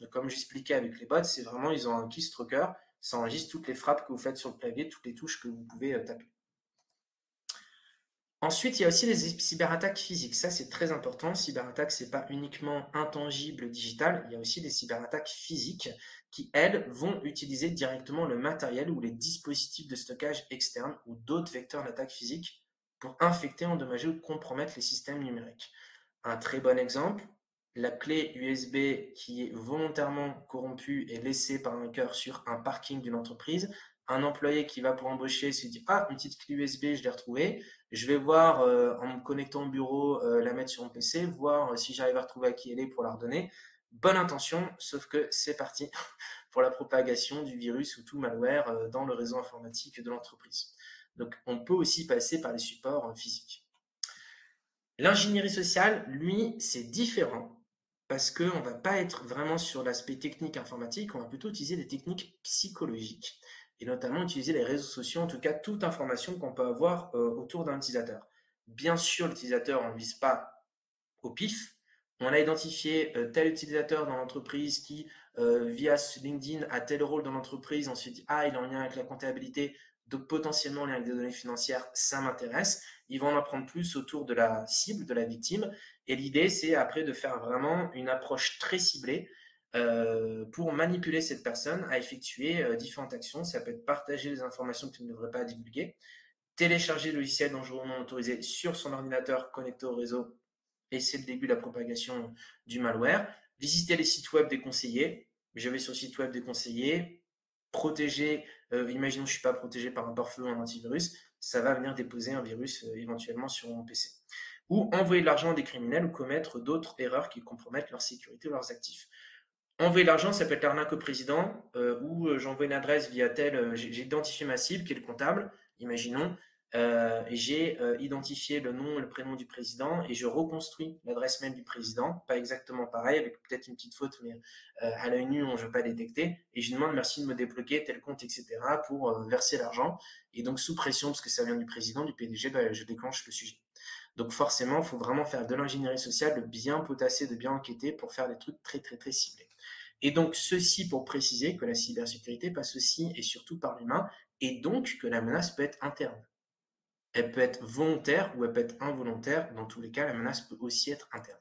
Donc, comme j'expliquais avec les bots, c'est vraiment, ils ont un keystroker, ça enregistre toutes les frappes que vous faites sur le clavier, toutes les touches que vous pouvez taper. Ensuite, il y a aussi les cyberattaques physiques. Ça, c'est très important. Cyberattaque, c'est pas uniquement intangible, digital. Il y a aussi des cyberattaques physiques qui, elles, vont utiliser directement le matériel ou les dispositifs de stockage externes ou d'autres vecteurs d'attaque physique pour infecter, endommager ou compromettre les systèmes numériques. Un très bon exemple, la clé USB qui est volontairement corrompue et laissée par un hacker sur un parking d'une entreprise. Un employé qui va pour embaucher se dit « Ah, une petite clé USB, je l'ai retrouvée. Je vais voir en me connectant au bureau, la mettre sur mon PC, voir si j'arrive à retrouver à qui elle est pour la redonner. » Bonne intention, sauf que c'est parti pour la propagation du virus ou tout malware dans le réseau informatique de l'entreprise. Donc, on peut aussi passer par les supports physiques. L'ingénierie sociale, lui, c'est différent parce qu'on ne va pas être vraiment sur l'aspect technique informatique, on va plutôt utiliser des techniques psychologiques et notamment utiliser les réseaux sociaux, en tout cas toute information qu'on peut avoir autour d'un utilisateur. Bien sûr, l'utilisateur, on ne vise pas au pif. On a identifié tel utilisateur dans l'entreprise qui, via LinkedIn, a tel rôle dans l'entreprise. On se dit, ah, il est en lien avec la comptabilité, donc potentiellement en lien avec des données financières, ça m'intéresse. Ils vont en apprendre plus autour de la cible, de la victime. Et l'idée, c'est après de faire vraiment une approche très ciblée pour manipuler cette personne à effectuer différentes actions. Ça peut être partager des informations que tu ne devrais pas divulguer, télécharger le logiciel dangereux non autorisé sur son ordinateur connecté au réseau, et c'est le début de la propagation du malware. Visiter les sites web des conseillers. Je vais sur le site web des conseillers, protéger, imaginons que je ne suis pas protégé par un pare-feu ou un antivirus, ça va venir déposer un virus éventuellement sur mon PC. Ou envoyer de l'argent à des criminels ou commettre d'autres erreurs qui compromettent leur sécurité ou leurs actifs. Envoyer l'argent, ça peut être l'arnaque au président, ou j'envoie une adresse via tel, j'ai identifié ma cible qui est le comptable, imaginons, et j'ai identifié le nom et le prénom du président et je reconstruis l'adresse mail du président, pas exactement pareil, avec peut-être une petite faute, mais à l'œil nu, on ne veut pas détecter, et je lui demande merci de me débloquer tel compte, etc., pour verser l'argent. Et donc, sous pression, parce que ça vient du président, du PDG, bah, je déclenche le sujet. Donc forcément, il faut vraiment faire de l'ingénierie sociale, de bien potasser, de bien enquêter pour faire des trucs très, très, très ciblés. Et donc, ceci pour préciser que la cybersécurité passe aussi et surtout par l'humain, et donc que la menace peut être interne. Elle peut être volontaire ou elle peut être involontaire. Dans tous les cas, la menace peut aussi être interne.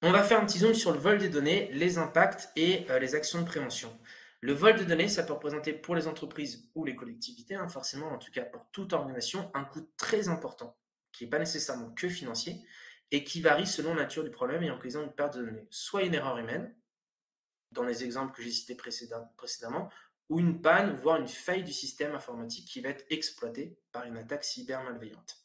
On va faire un petit zoom sur le vol des données, les impacts et les actions de prévention. Le vol de données, ça peut représenter pour les entreprises ou les collectivités, forcément, en tout cas pour toute organisation, un coût très important, qui n'est pas nécessairement que financier, et qui varie selon la nature du problème et en causant une perte de données. Soit une erreur humaine, dans les exemples que j'ai cités précédemment, ou une panne, voire une faille du système informatique qui va être exploité par une attaque cyber malveillante.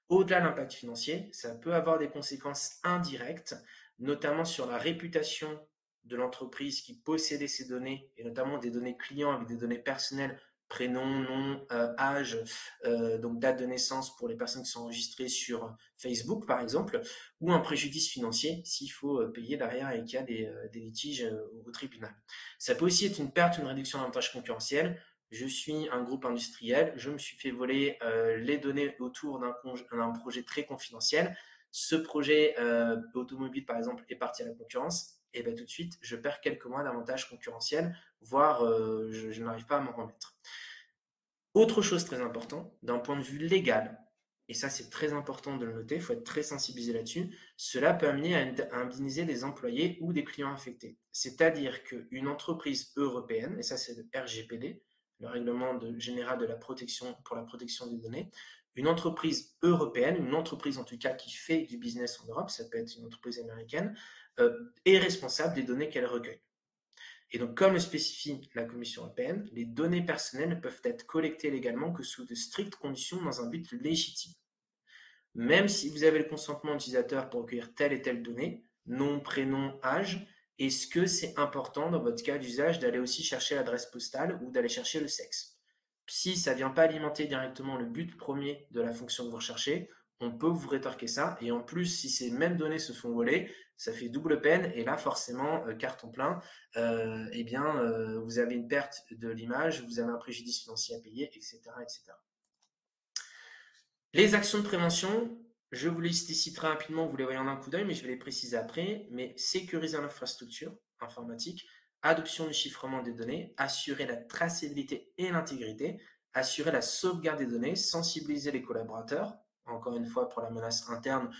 Au-delà de l'impact financier, ça peut avoir des conséquences indirectes, notamment sur la réputation de l'entreprise qui possédait ces données, et notamment des données clients avec des données personnelles, prénom, nom, âge, donc date de naissance pour les personnes qui sont enregistrées sur Facebook, par exemple, ou un préjudice financier s'il faut payer derrière et qu'il y a des litiges au tribunal. Ça peut aussi être une perte, une réduction d'avantage concurrentiel. Je suis un groupe industriel, je me suis fait voler les données autour d'un projet très confidentiel. Ce projet automobile, par exemple, est parti à la concurrence. Et bien tout de suite, je perds quelques mois d'avantage concurrentiel, voire je n'arrive pas à m'en remettre. Autre chose très importante, d'un point de vue légal, et ça c'est très important de le noter, il faut être très sensibilisé là-dessus, cela peut amener à indemniser des employés ou des clients affectés. C'est-à-dire qu'une entreprise européenne, et ça c'est le RGPD, le règlement général de la protection pour la protection des données, une entreprise européenne, une entreprise en tout cas qui fait du business en Europe, ça peut être une entreprise américaine, est responsable des données qu'elle recueille. Et donc, comme le spécifie la Commission européenne, les données personnelles ne peuvent être collectées légalement que sous de strictes conditions dans un but légitime. Même si vous avez le consentement utilisateur pour recueillir telle et telle donnée, nom, prénom, âge, est-ce que c'est important dans votre cas d'usage d'aller aussi chercher l'adresse postale ou d'aller chercher le sexe? Si ça ne vient pas alimenter directement le but premier de la fonction que vous recherchez, on peut vous rétorquer ça. Et en plus, si ces mêmes données se font voler, ça fait double peine. Et là, forcément, carton plein, vous avez une perte de l'image, vous avez un préjudice financier à payer, etc., etc. Les actions de prévention, je vous les citerai rapidement, vous les voyez en un coup d'œil, mais je vais les préciser après. Mais sécuriser l'infrastructure informatique, adoption du chiffrement des données, assurer la traçabilité et l'intégrité, assurer la sauvegarde des données, sensibiliser les collaborateurs, encore une fois pour la menace interne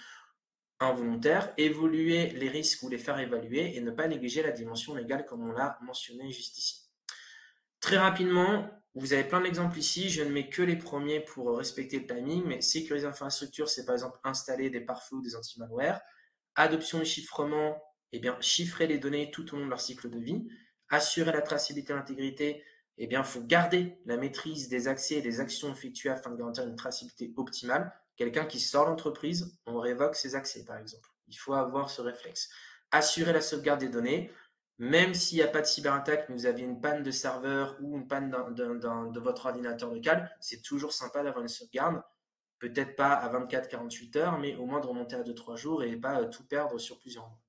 involontaire, évoluer les risques ou les faire évaluer et ne pas négliger la dimension légale comme on l'a mentionné juste ici. Très rapidement, vous avez plein d'exemples ici, je ne mets que les premiers pour respecter le timing, mais sécuriser l'infrastructure, c'est par exemple installer des pare-feux ou des anti-malware. Adoption du chiffrement, chiffrer les données tout au long de leur cycle de vie. Assurer la traçabilité et l'intégrité, il faut garder la maîtrise des accès et des actions effectuées afin de garantir une traçabilité optimale. Quelqu'un qui sort de l'entreprise, on révoque ses accès par exemple. Il faut avoir ce réflexe. Assurer la sauvegarde des données. Même s'il n'y a pas de cyberattaque, mais vous avez une panne de serveur ou une panne de votre ordinateur local, c'est toujours sympa d'avoir une sauvegarde. Peut-être pas à 24-48 heures, mais au moins de remonter à 2-3 jours et pas tout perdre sur plusieurs mois.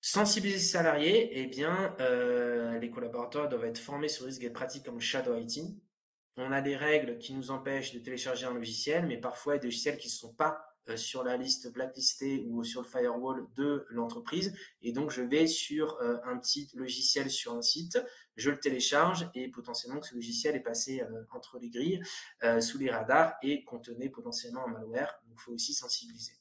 Sensibiliser les salariés, les collaborateurs doivent être formés sur les risques et pratiques comme le Shadow IT. On a des règles qui nous empêchent de télécharger un logiciel, mais parfois il y a des logiciels qui ne sont pas sur la liste blacklistée ou sur le firewall de l'entreprise. Et donc, je vais sur un petit logiciel sur un site, je le télécharge et potentiellement que ce logiciel est passé entre les grilles, sous les radars et contenait potentiellement un malware. Donc, il faut aussi sensibiliser.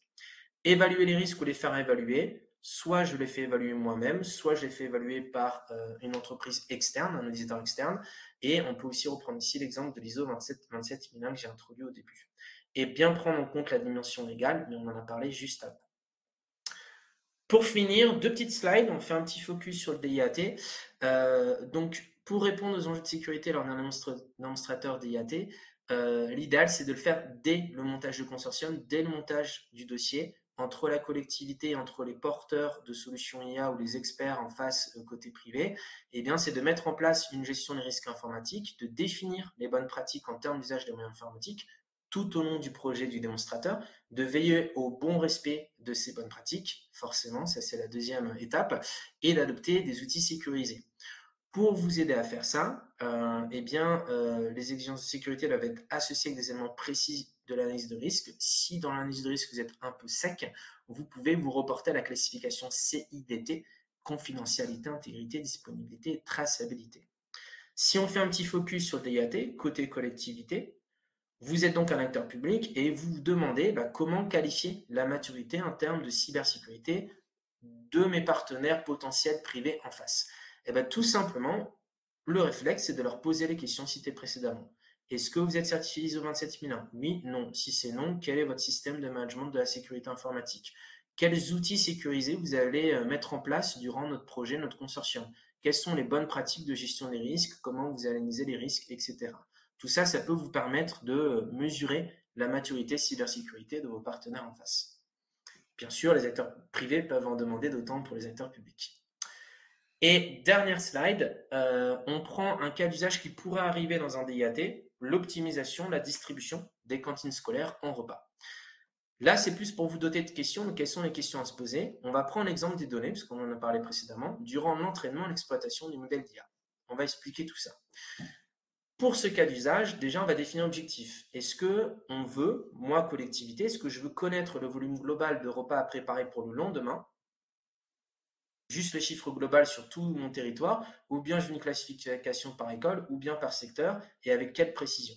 Évaluer les risques ou les faire évaluer. Soit je les fais évaluer moi-même, soit je les fais évaluer par une entreprise externe, un auditeur externe. Et on peut aussi reprendre ici l'exemple de l'ISO 27001 que j'ai introduit au début. Et bien prendre en compte la dimension légale, mais on en a parlé juste avant. Pour finir, 2 petites slides, on fait un petit focus sur le DIAT. Donc, pour répondre aux enjeux de sécurité lors d'un démonstrateur DIAT, l'idéal, c'est de le faire dès le montage du consortium, dès le montage du dossier, entre la collectivité, entre les porteurs de solutions IA ou les experts en face côté privé, eh bien, c'est de mettre en place une gestion des risques informatiques, de définir les bonnes pratiques en termes d'usage des moyens informatiques tout au long du projet du démonstrateur, de veiller au bon respect de ces bonnes pratiques, forcément, ça c'est la deuxième étape, et d'adopter des outils sécurisés. Pour vous aider à faire ça, les exigences de sécurité doivent être associées avec des éléments précis de l'analyse de risque. Si dans l'analyse de risque vous êtes un peu sec, vous pouvez vous reporter à la classification CIDT, confidentialité, intégrité, disponibilité et traçabilité. Si on fait un petit focus sur le DIAT, côté collectivité, vous êtes donc un acteur public et vous vous demandez comment qualifier la maturité en termes de cybersécurité de mes partenaires potentiels privés en face. Et tout simplement, le réflexe, c'est de leur poser les questions citées précédemment. Est-ce que vous êtes certifié ISO 27001? Oui, non. Si c'est non, quel est votre système de management de la sécurité informatique? Quels outils sécurisés vous allez mettre en place durant notre projet, notre consortium? Quelles sont les bonnes pratiques de gestion des risques? Comment vous analysez les risques, etc. Tout ça, ça peut vous permettre de mesurer la maturité cybersécurité de vos partenaires en face. Bien sûr, les acteurs privés peuvent en demander d'autant pour les acteurs publics. Et dernière slide, on prend un cas d'usage qui pourrait arriver dans un DIAT, l'optimisation, la distribution des cantines scolaires en repas. Là, c'est plus pour vous doter de questions, mais quelles sont les questions à se poser? On va prendre l'exemple des données, puisqu'on en a parlé précédemment, durant l'entraînement et l'exploitation du modèle d'IA. On va expliquer tout ça. Pour ce cas d'usage, déjà, on va définir un objectif. Est-ce que on veut, moi, collectivité, est-ce que je veux connaître le volume global de repas à préparer pour le lendemain, juste le chiffre global sur tout mon territoire, ou bien je veux une classification par école, ou bien par secteur, et avec quelle précision?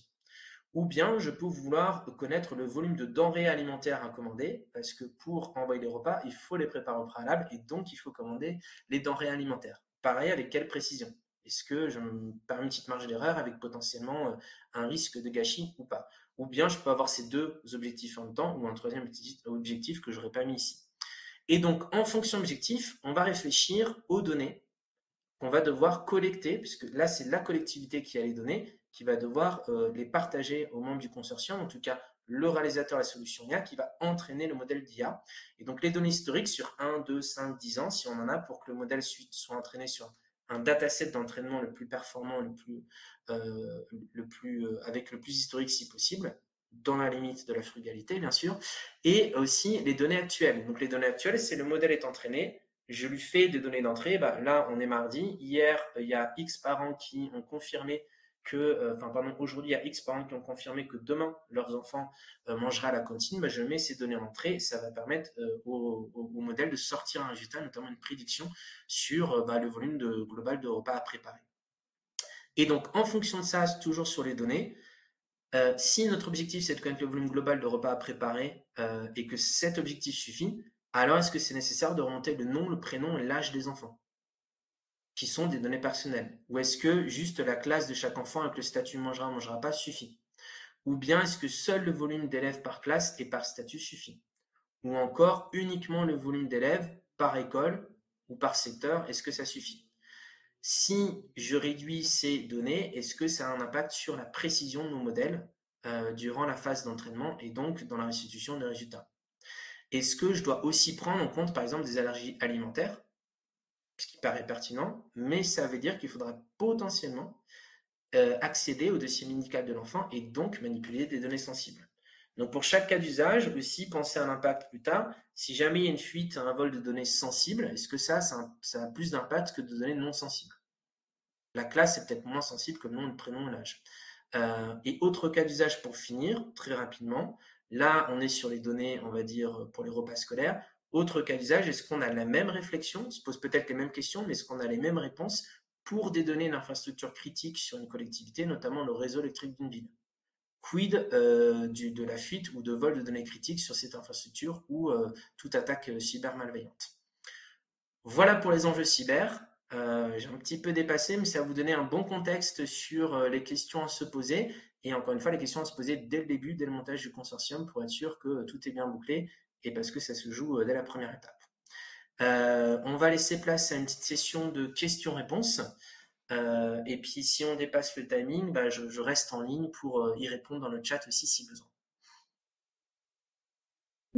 Ou bien je peux vouloir connaître le volume de denrées alimentaires à commander, parce que pour envoyer les repas, il faut les préparer au préalable, et donc il faut commander les denrées alimentaires. Pareil, avec quelle précision? Est-ce que je me permets une petite marge d'erreur avec potentiellement un risque de gâchis ou pas? Ou bien je peux avoir ces deux objectifs en même temps, ou un troisième objectif que je n'aurais pas mis ici. Et donc, en fonction d'objectif, on va réfléchir aux données qu'on va devoir collecter, puisque là, c'est la collectivité qui a les données, qui va devoir les partager aux membres du consortium, en tout cas le réalisateur de la solution IA, qui va entraîner le modèle d'IA. Et donc, les données historiques sur 1, 2, 5, 10 ans, si on en a, pour que le modèle soit entraîné sur un dataset d'entraînement le plus performant, avec le plus historique si possible, dans la limite de la frugalité, bien sûr, et aussi les données actuelles. Donc, les données actuelles, c'est le modèle est entraîné, je lui fais des données d'entrée. Là, on est mardi. Hier, il y a X parents qui ont confirmé aujourd'hui, il y a X parents qui ont confirmé que demain, leurs enfants mangeraient à la cantine. Je mets ces données en entrée. Ça va permettre au modèle de sortir un résultat, notamment une prédiction sur le volume global de repas à préparer. Et donc, en fonction de ça, toujours sur les données, si notre objectif, c'est de connaître le volume global de repas à préparer et que cet objectif suffit, alors est-ce que c'est nécessaire de remonter le nom, le prénom et l'âge des enfants, qui sont des données personnelles? Ou est-ce que juste la classe de chaque enfant avec le statut mangera, mangera pas suffit? Ou bien est-ce que seul le volume d'élèves par classe et par statut suffit? Ou encore uniquement le volume d'élèves par école ou par secteur, est-ce que ça suffit? Si je réduis ces données, est-ce que ça a un impact sur la précision de nos modèles durant la phase d'entraînement et donc dans la restitution des résultats? Est-ce que je dois aussi prendre en compte, par exemple, des allergies alimentaires, ce qui paraît pertinent, mais ça veut dire qu'il faudra potentiellement accéder au dossier médical de l'enfant et donc manipuler des données sensibles. Donc, pour chaque cas d'usage, aussi, pensez à l'impact plus tard. Si jamais il y a une fuite, un vol de données sensibles, est-ce que ça a plus d'impact que de données non sensibles? La classe est peut-être moins sensible que le nom, le prénom et l'âge. Et autre cas d'usage pour finir, très rapidement, là, on est sur les données, on va dire, pour les repas scolaires. Autre cas d'usage, est-ce qu'on a la même réflexion? On se pose peut-être les mêmes questions, mais est-ce qu'on a les mêmes réponses pour des données d'infrastructure critique sur une collectivité, notamment le réseau électrique d'une ville? Quid de la fuite ou de vol de données critiques sur cette infrastructure ou toute attaque cyber malveillante? Voilà pour les enjeux cyber. J'ai un petit peu dépassé, mais ça va vous donner un bon contexte sur les questions à se poser. Et encore une fois, les questions à se poser dès le début, dès le montage du consortium, pour être sûr que tout est bien bouclé et parce que ça se joue dès la première étape. On va laisser place à une petite session de questions-réponses. Et puis, si on dépasse le timing, je reste en ligne pour y répondre dans le chat aussi si besoin.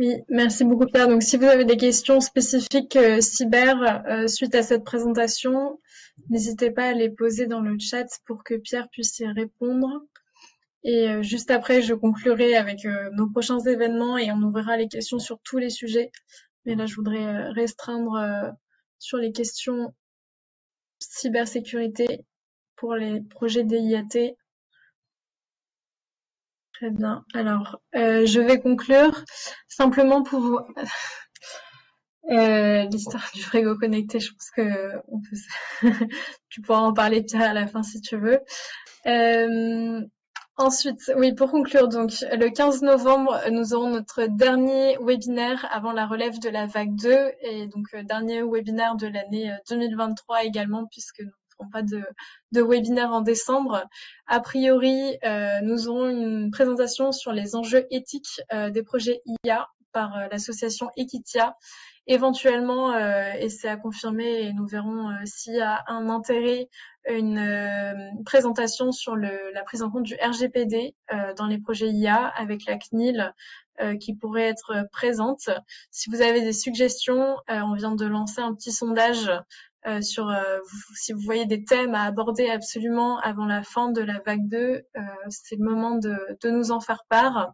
Oui, merci beaucoup Pierre. Donc si vous avez des questions spécifiques cyber suite à cette présentation, n'hésitez pas à les poser dans le chat pour que Pierre puisse y répondre. Et juste après, je conclurai avec nos prochains événements et on ouvrira les questions sur tous les sujets. Mais là, je voudrais restreindre sur les questions cybersécurité pour les projets DIAT. Très bien. Alors, je vais conclure simplement pour vous... l'histoire du frigo connecté, je pense que on peut... tu pourras en parler Pierre à la fin si tu veux. Ensuite, oui, pour conclure, donc le 15 novembre, nous aurons notre dernier webinaire avant la relève de la vague 2 et donc dernier webinaire de l'année 2023 également puisque nous ne ferons pas de webinaire en décembre. A priori, nous aurons une présentation sur les enjeux éthiques des projets IA par l'association Equitia. Éventuellement, et c'est à confirmer, et nous verrons s'il y a un intérêt, une présentation sur la prise en compte du RGPD dans les projets IA avec la CNIL qui pourrait être présente. Si vous avez des suggestions, on vient de lancer un petit sondage sur si vous voyez des thèmes à aborder absolument avant la fin de la vague 2, c'est le moment de nous en faire part.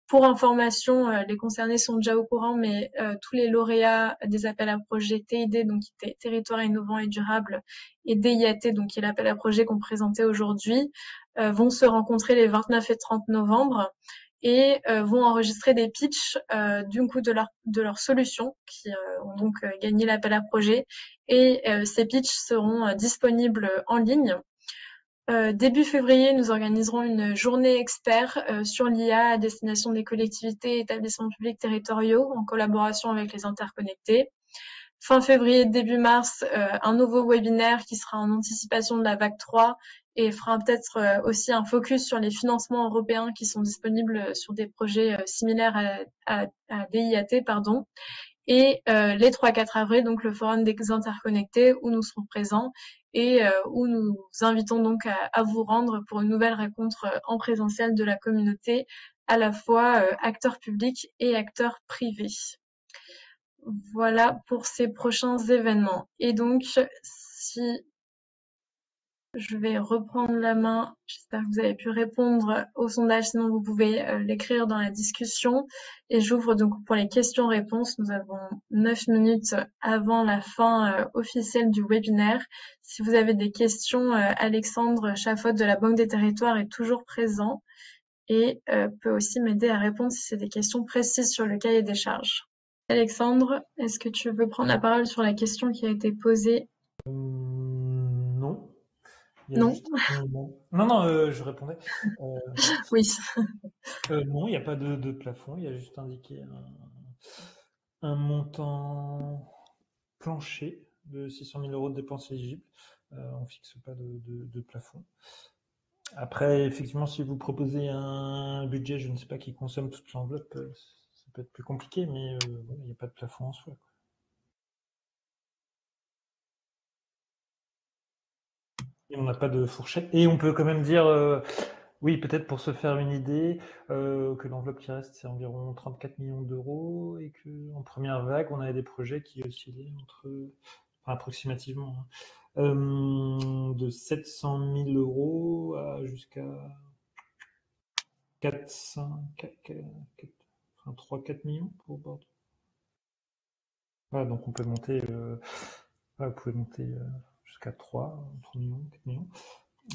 Pour information, les concernés sont déjà au courant, mais tous les lauréats des appels à projets TID, donc Territoire innovant et durable, et DIAT, donc qui est l'appel à projet qu'on présentait aujourd'hui, vont se rencontrer les 29 et 30 novembre et vont enregistrer des pitchs du coup de leurs solutions qui ont donc gagné l'appel à projet. Et ces pitchs seront disponibles en ligne. Début février, nous organiserons une journée expert sur l'IA à destination des collectivités et établissements publics territoriaux en collaboration avec les interconnectés. Fin février, début mars, un nouveau webinaire qui sera en anticipation de la vague 3 et fera peut-être aussi un focus sur les financements européens qui sont disponibles sur des projets similaires à DIAT, pardon. Et les 3-4 avril, donc le forum des interconnectés où nous serons présents et où nous invitons donc à vous rendre pour une nouvelle rencontre en présentiel de la communauté, à la fois acteurs publics et acteurs privés. Voilà pour ces prochains événements. Et donc, si je vais reprendre la main, j'espère que vous avez pu répondre au sondage, sinon vous pouvez l'écrire dans la discussion. Et j'ouvre donc pour les questions-réponses. Nous avons 9 minutes avant la fin officielle du webinaire. Si vous avez des questions, Alexandre Chaffotte de la Banque des Territoires est toujours présent et peut aussi m'aider à répondre si c'est des questions précises sur le cahier des charges. Alexandre, est-ce que tu veux prendre la parole sur la question qui a été posée? Non. Non. Non, je répondais. Oui. Non, il n'y a pas de plafond, il y a juste indiqué un montant plancher de 600 000 € de dépenses éligibles. On ne fixe pas de plafond. Après, effectivement, si vous proposez un budget, je ne sais pas, qui consomme toute l'enveloppe, ça peut être plus compliqué, mais il n'y a pas de plafond en soi, quoi. Et on n'a pas de fourchette. Et on peut quand même dire, oui, peut-être pour se faire une idée, que l'enveloppe qui reste, c'est environ 34 millions d'euros et qu'en première vague, on avait des projets qui oscillaient entre, enfin, approximativement, de 700 000 € à jusqu'à 3-4 millions pour Bordeaux. Voilà, donc on peut monter, vous pouvez monter jusqu'à 3 millions, 4 millions.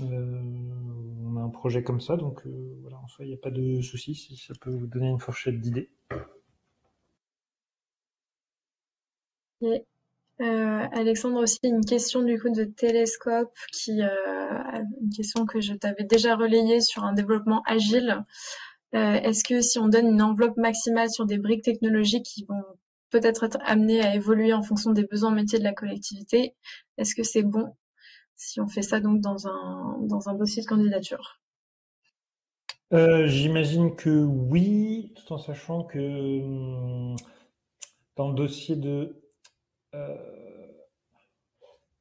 On a un projet comme ça, donc voilà, en soi, il n'y a pas de souci si ça peut vous donner une fourchette d'idées. Et Alexandre, aussi une question du coup de Télescope, une question que je t'avais déjà relayée sur un développement agile. Est-ce que si on donne une enveloppe maximale sur des briques technologiques qui vont peut-être être amenées à évoluer en fonction des besoins métiers de la collectivité, est-ce que c'est bon si on fait ça donc dans un dossier de candidature? J'imagine que oui, tout en sachant que dans le dossier de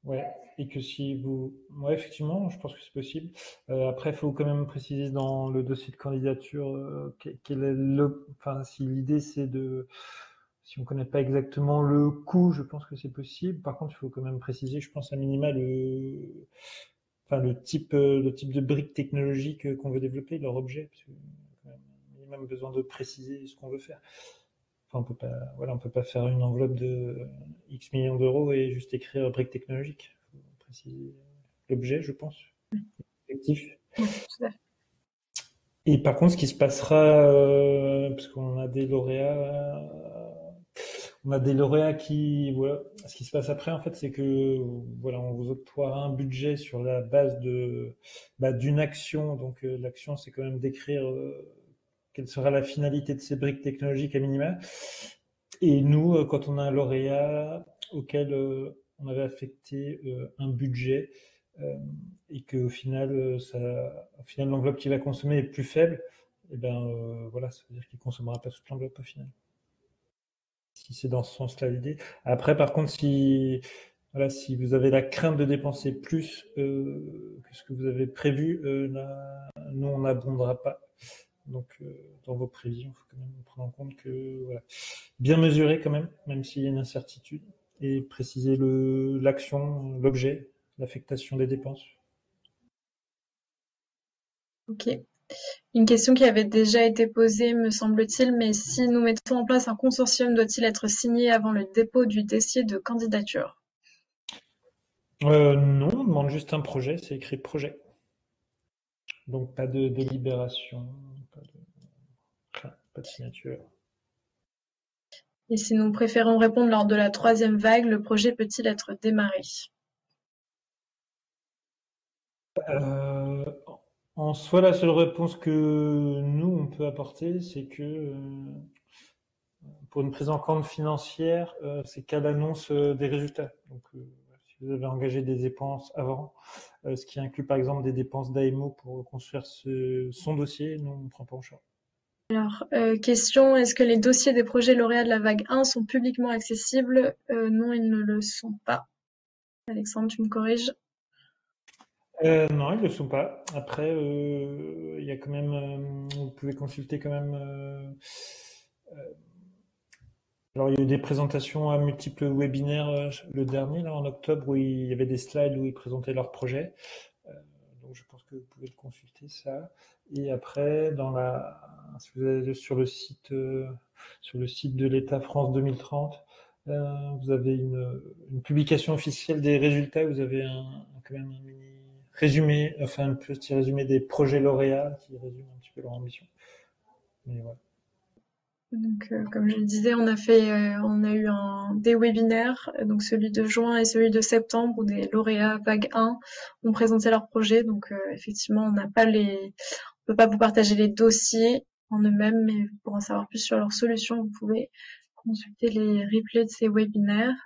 Ouais, et que si vous... Ouais, effectivement, je pense que c'est possible. Après, il faut quand même préciser dans le dossier de candidature quel est Enfin, si l'idée c'est de... Si on ne connaît pas exactement le coût, je pense que c'est possible. Par contre, il faut quand même préciser, je pense, à minima enfin, le type de briques technologiques qu'on veut développer, leur objet, parce qu'on a minimum besoin de préciser ce qu'on veut faire. Enfin, on peut pas faire une enveloppe de X millions d'euros et juste écrire briques technologiques. Il faut préciser l'objet, je pense. L'objectif. Oui, tout à fait. Et par contre, ce qui se passera, parce qu'on a des lauréats, qui, voilà, ce qui se passe après, en fait, c'est que, voilà, on vous octroiera un budget sur la base d'une action. Donc, l'action, c'est quand même d'écrire quelle sera la finalité de ces briques technologiques à minima. Et nous, quand on a un lauréat auquel on avait affecté un budget, et qu'au final, au final, l'enveloppe qu'il va consommer est plus faible, et ben voilà, ça veut dire qu'il consommera pas toute l'enveloppe au final. Si c'est dans ce sens-là l'idée. Après, par contre, si vous avez la crainte de dépenser plus que ce que vous avez prévu, nous on n'abondera pas. Donc, dans vos prévisions, il faut quand même prendre en compte que voilà, bien mesurer quand même s'il y a une incertitude, et préciser l'action, l'objet, l'affectation des dépenses. Ok. Une question qui avait déjà été posée, me semble-t-il, mais si nous mettons en place un consortium, doit-il être signé avant le dépôt du dossier de candidature? Non, on demande juste un projet, c'est écrit projet. Donc pas de délibération, pas de signature. Et si nous préférons répondre lors de la 3e vague, le projet peut-il être démarré? En soi, la seule réponse que nous, on peut apporter, c'est que pour une prise en compte financière, c'est qu'à l'annonce des résultats. Donc, si vous avez engagé des dépenses avant, ce qui inclut par exemple des dépenses d'AMO pour construire son dossier, nous, on ne prend pas en charge. Alors, question, est-ce que les dossiers des projets lauréats de la vague 1 sont publiquement accessibles? Non, ils ne le sont pas. Alexandre, tu me corriges? Non, ils ne le sont pas. Après, il y a quand même, vous pouvez consulter quand même. Alors, il y a eu des présentations à multiples webinaires, le dernier, là, en octobre, où il y avait des slides où ils présentaient leur projet. Donc, je pense que vous pouvez le consulter, ça. Et après, si vous allez sur le site de l'État France 2030, vous avez une publication officielle des résultats. Vous avez quand même un mini résumé, enfin un petit résumé des projets lauréats qui résume un petit peu leur ambition. Mais voilà. Donc, comme je le disais, on a eu des webinaires, donc celui de juin et celui de septembre, où des lauréats vague 1 ont présenté leur projet. Donc, effectivement, on peut pas vous partager les dossiers en eux-mêmes, mais pour en savoir plus sur leurs solutions, vous pouvez consulter les replays de ces webinaires.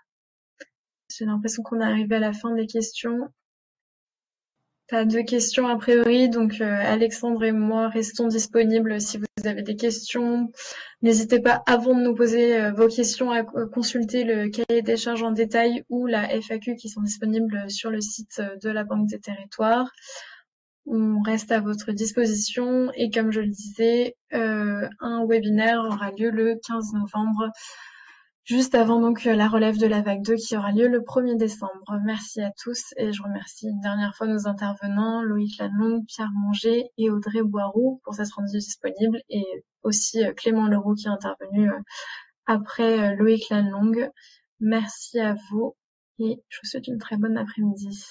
J'ai l'impression qu'on est arrivé à la fin des questions. Pas de questions a priori, donc Alexandre et moi restons disponibles si vous avez des questions. N'hésitez pas, avant de nous poser vos questions, à consulter le cahier des charges en détail ou la FAQ qui sont disponibles sur le site de la Banque des Territoires. On reste à votre disposition et comme je le disais, un webinaire aura lieu le 15 novembre, juste avant donc la relève de la vague 2 qui aura lieu le 1er décembre. Merci à tous et je remercie une dernière fois nos intervenants, Loïc Lannelongue, Pierre Monger et Audrey Boiroux pour s'être rendus disponibles, et aussi Clément Leroux qui est intervenu après Loïc Lannelongue. Merci à vous et je vous souhaite une très bonne après-midi.